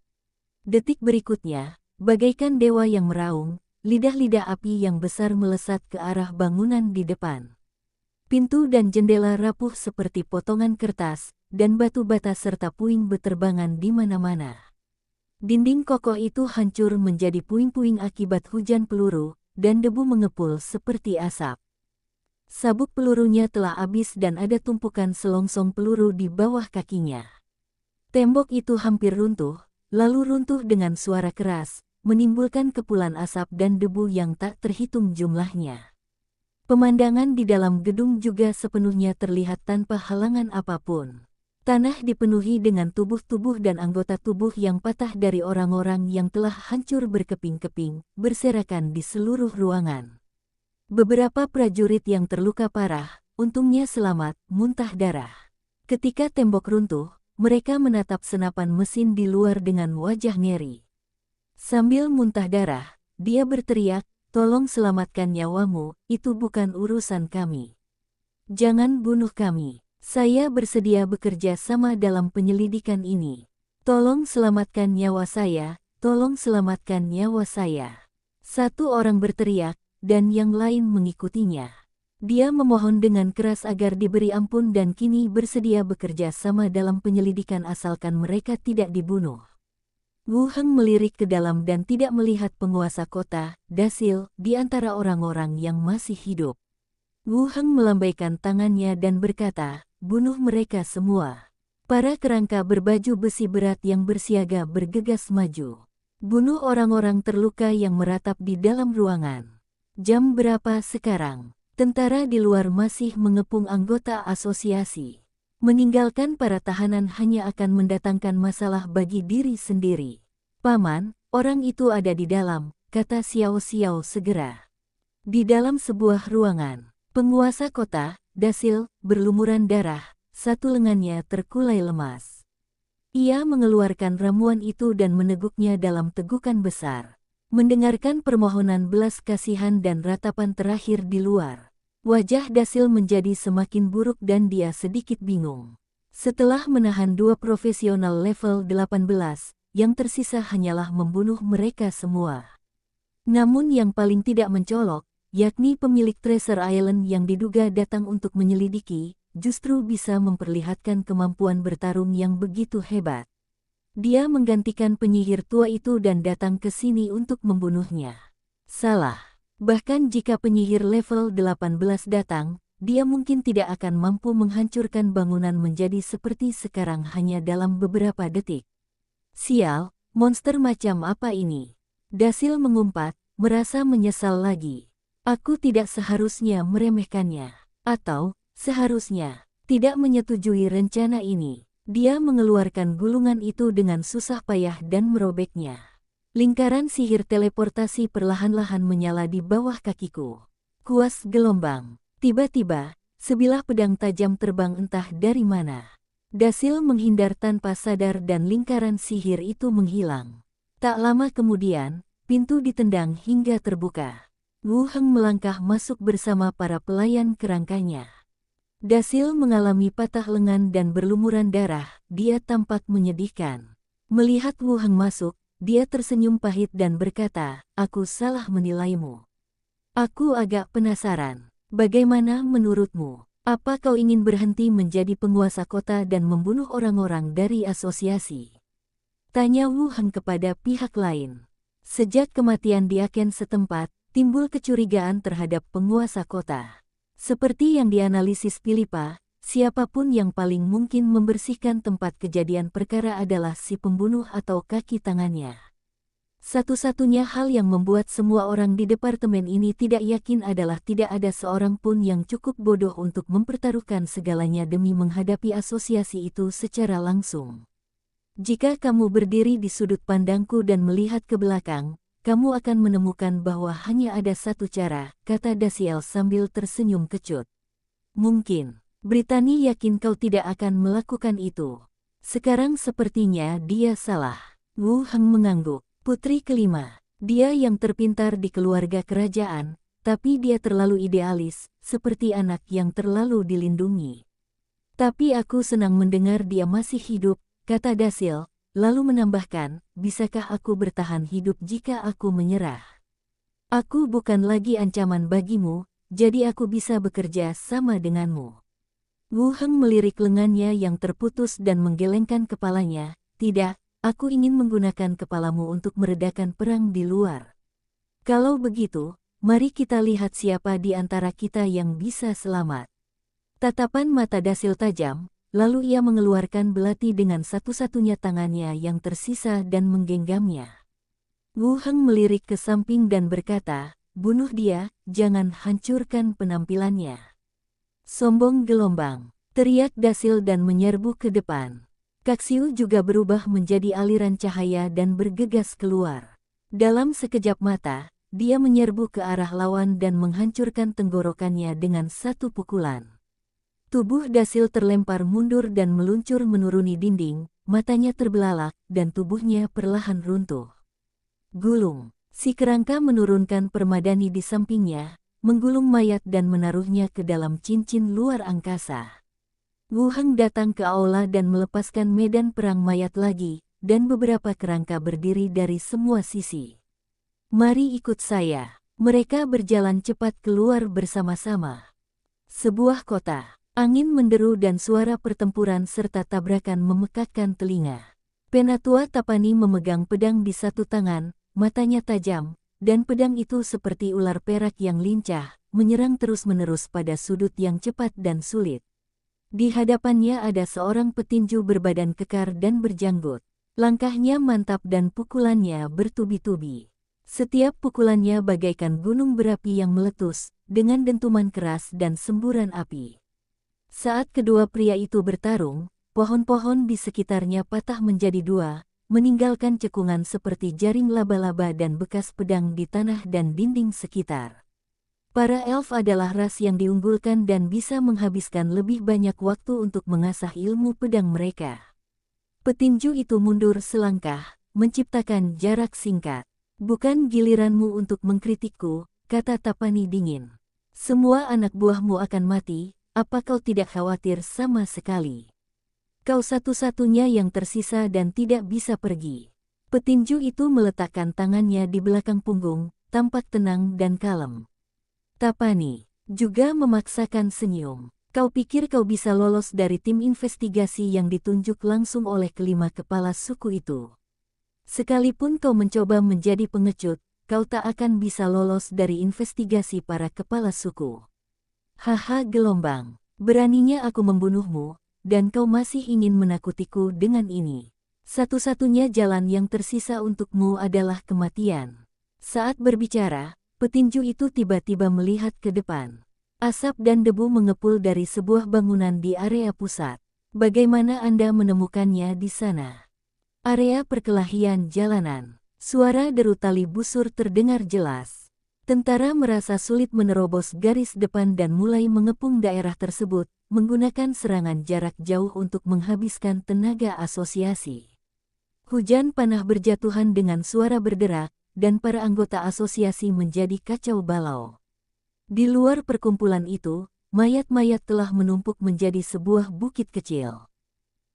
Detik berikutnya, bagaikan dewa yang meraung, lidah-lidah api yang besar melesat ke arah bangunan di depan. Pintu dan jendela rapuh seperti potongan kertas, dan batu bata serta puing beterbangan di mana-mana. Dinding kokoh itu hancur menjadi puing-puing akibat hujan peluru, dan debu mengepul seperti asap. Sabuk pelurunya telah habis dan ada tumpukan selongsong peluru di bawah kakinya. Tembok itu hampir runtuh, lalu runtuh dengan suara keras, menimbulkan kepulan asap dan debu yang tak terhitung jumlahnya. Pemandangan di dalam gedung juga sepenuhnya terlihat tanpa halangan apapun. Tanah dipenuhi dengan tubuh-tubuh dan anggota tubuh yang patah dari orang-orang yang telah hancur berkeping-keping, berserakan di seluruh ruangan. Beberapa prajurit yang terluka parah, untungnya selamat, muntah darah. Ketika tembok runtuh, mereka menatap senapan mesin di luar dengan wajah ngeri. Sambil muntah darah, dia berteriak, "Tolong selamatkan nyawamu, itu bukan urusan kami. Jangan bunuh kami. Saya bersedia bekerja sama dalam penyelidikan ini. Tolong selamatkan nyawa saya, tolong selamatkan nyawa saya." Satu orang berteriak, dan yang lain mengikutinya. Dia memohon dengan keras agar diberi ampun dan kini bersedia bekerja sama dalam penyelidikan asalkan mereka tidak dibunuh. Wu Heng melirik ke dalam dan tidak melihat penguasa kota, Dasil, di antara orang-orang yang masih hidup. Wu Heng melambaikan tangannya dan berkata, "Bunuh mereka semua." Para kerangka berbaju besi berat yang bersiaga bergegas maju. Bunuh orang-orang terluka yang meratap di dalam ruangan. Jam berapa sekarang? Tentara di luar masih mengepung anggota asosiasi. Meninggalkan para tahanan hanya akan mendatangkan masalah bagi diri sendiri. "Paman, orang itu ada di dalam," kata Xiao Xiao segera. Di dalam sebuah ruangan, penguasa kota, Dasil, berlumuran darah, satu lengannya terkulai lemas. Ia mengeluarkan ramuan itu dan meneguknya dalam tegukan besar. Mendengarkan permohonan belas kasihan dan ratapan terakhir di luar, wajah Dasil menjadi semakin buruk dan dia sedikit bingung. Setelah menahan dua profesional level 18, yang tersisa hanyalah membunuh mereka semua. Namun yang paling tidak mencolok, yakni pemilik Treasure Island yang diduga datang untuk menyelidiki, justru bisa memperlihatkan kemampuan bertarung yang begitu hebat. Dia menggantikan penyihir tua itu dan datang ke sini untuk membunuhnya. Salah. Bahkan jika penyihir level 18 datang, dia mungkin tidak akan mampu menghancurkan bangunan menjadi seperti sekarang hanya dalam beberapa detik. Sial, monster macam apa ini? Dasil mengumpat, merasa menyesal lagi. Aku tidak seharusnya meremehkannya. Atau, seharusnya, tidak menyetujui rencana ini. Dia mengeluarkan gulungan itu dengan susah payah dan merobeknya. Lingkaran sihir teleportasi perlahan-lahan menyala di bawah kakiku. Kuas gelombang. Tiba-tiba, sebilah pedang tajam terbang entah dari mana. Dasil menghindar tanpa sadar dan lingkaran sihir itu menghilang. Tak lama kemudian, pintu ditendang hingga terbuka. Wu Heng melangkah masuk bersama para pelayan kerangkanya. Dasil mengalami patah lengan dan berlumuran darah, dia tampak menyedihkan. Melihat Wu Heng masuk, dia tersenyum pahit dan berkata, "Aku salah menilaimu. Aku agak penasaran. Bagaimana menurutmu? Apa kau ingin berhenti menjadi penguasa kota dan membunuh orang-orang dari asosiasi?" Tanya Wu Heng kepada pihak lain. Sejak kematian di Aken setempat, timbul kecurigaan terhadap penguasa kota. Seperti yang dianalisis Pilipa, Siapapun yang paling mungkin membersihkan tempat kejadian perkara adalah si pembunuh atau kaki tangannya. Satu-satunya hal yang membuat semua orang di departemen ini tidak yakin adalah tidak ada seorang pun yang cukup bodoh untuk mempertaruhkan segalanya demi menghadapi asosiasi itu secara langsung. Jika kamu berdiri di sudut pandangku dan melihat ke belakang, kamu akan menemukan bahwa hanya ada satu cara, kata Dasiel sambil tersenyum kecut. Mungkin, Brittany yakin kau tidak akan melakukan itu. Sekarang sepertinya dia salah. Wu Heng mengangguk. Putri kelima, dia yang terpintar di keluarga kerajaan, tapi dia terlalu idealis, seperti anak yang terlalu dilindungi. Tapi aku senang mendengar dia masih hidup, kata Dasiel, lalu menambahkan, bisakah aku bertahan hidup jika aku menyerah? Aku bukan lagi ancaman bagimu, jadi aku bisa bekerja sama denganmu. Wu Heng melirik lengannya yang terputus dan menggelengkan kepalanya, tidak. Aku ingin menggunakan kepalamu untuk meredakan perang di luar. Kalau begitu, mari kita lihat siapa di antara kita yang bisa selamat. Tatapan mata Dasiel tajam, lalu ia mengeluarkan belati dengan satu-satunya tangannya yang tersisa dan menggenggamnya. Wu Heng melirik ke samping dan berkata, bunuh dia, jangan hancurkan penampilannya. Sombong gelombang, teriak Dasiel dan menyerbu ke depan. Kaksiu juga berubah menjadi aliran cahaya dan bergegas keluar. Dalam sekejap mata, dia menyerbu ke arah lawan dan menghancurkan tenggorokannya dengan satu pukulan. Tubuh Dasiel terlempar mundur dan meluncur menuruni dinding, matanya terbelalak, dan tubuhnya perlahan runtuh. Gulung, si kerangka menurunkan permadani di sampingnya, menggulung mayat dan menaruhnya ke dalam cincin luar angkasa. Wu Heng datang ke aula dan melepaskan medan perang mayat lagi, dan beberapa kerangka berdiri dari semua sisi. Mari ikut saya. Mereka berjalan cepat keluar bersama-sama. Sebuah kota, angin menderu dan suara pertempuran serta tabrakan memekakkan telinga. Penatua Tapani memegang pedang di satu tangan, matanya tajam, dan pedang itu seperti ular perak yang lincah, menyerang terus-menerus pada sudut yang cepat dan sulit. Di hadapannya ada seorang petinju berbadan kekar dan berjanggut. Langkahnya mantap dan pukulannya bertubi-tubi. Setiap pukulannya bagaikan gunung berapi yang meletus, dengan dentuman keras dan semburan api. Saat kedua pria itu bertarung, pohon-pohon di sekitarnya patah menjadi dua, meninggalkan cekungan seperti jaring laba-laba dan bekas pedang di tanah dan dinding sekitar. Para elf adalah ras yang diunggulkan dan bisa menghabiskan lebih banyak waktu untuk mengasah ilmu pedang mereka. Petinju itu mundur selangkah, menciptakan jarak singkat. Bukan giliranmu untuk mengkritikku, kata Tapani dingin. Semua anak buahmu akan mati, apa kau tidak khawatir sama sekali? Kau satu-satunya yang tersisa dan tidak bisa pergi. Petinju itu meletakkan tangannya di belakang punggung, tampak tenang dan kalem. Tapani juga memaksakan senyum. Kau pikir kau bisa lolos dari tim investigasi yang ditunjuk langsung oleh kelima kepala suku itu? Sekalipun kau mencoba menjadi pengecut, kau tak akan bisa lolos dari investigasi para kepala suku. Haha gelombang, beraninya aku membunuhmu, dan kau masih ingin menakutiku dengan ini. Satu-satunya jalan yang tersisa untukmu adalah kematian. Saat berbicara, petinju itu tiba-tiba melihat ke depan. Asap dan debu mengepul dari sebuah bangunan di area pusat. Bagaimana Anda menemukannya di sana? Area perkelahian jalanan. Suara deru tali busur terdengar jelas. Tentara merasa sulit menerobos garis depan dan mulai mengepung daerah tersebut, menggunakan serangan jarak jauh untuk menghabiskan tenaga asosiasi. Hujan panah berjatuhan dengan suara berderak, dan para anggota asosiasi menjadi kacau balau. Di luar perkumpulan itu, mayat-mayat telah menumpuk menjadi sebuah bukit kecil.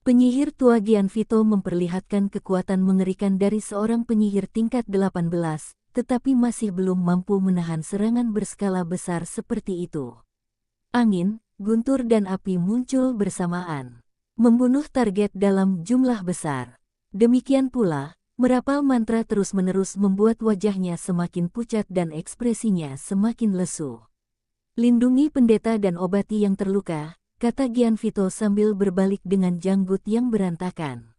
Penyihir tua Gian Vito memperlihatkan kekuatan mengerikan dari seorang penyihir tingkat 18, tetapi masih belum mampu menahan serangan berskala besar seperti itu. Angin, guntur dan api muncul bersamaan, membunuh target dalam jumlah besar. Demikian pula, merapal mantra terus-menerus membuat wajahnya semakin pucat dan ekspresinya semakin lesu. Lindungi pendeta dan obati yang terluka, kata Gianvito sambil berbalik dengan janggut yang berantakan.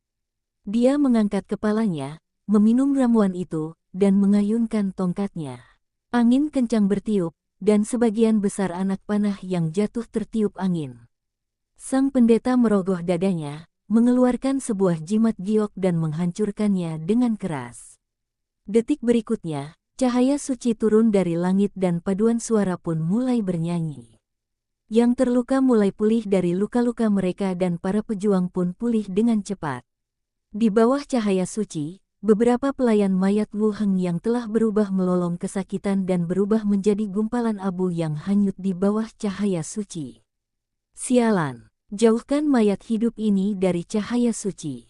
Dia mengangkat kepalanya, meminum ramuan itu, dan mengayunkan tongkatnya. Angin kencang bertiup, dan sebagian besar anak panah yang jatuh tertiup angin. Sang pendeta merogoh dadanya, mengeluarkan sebuah jimat giok dan menghancurkannya dengan keras. Detik berikutnya, cahaya suci turun dari langit dan paduan suara pun mulai bernyanyi. Yang terluka mulai pulih dari luka-luka mereka dan para pejuang pun pulih dengan cepat. Di bawah cahaya suci, beberapa pelayan mayat Wu Heng yang telah berubah melolong kesakitan dan berubah menjadi gumpalan abu yang hanyut di bawah cahaya suci. Sialan, jauhkan mayat hidup ini dari cahaya suci.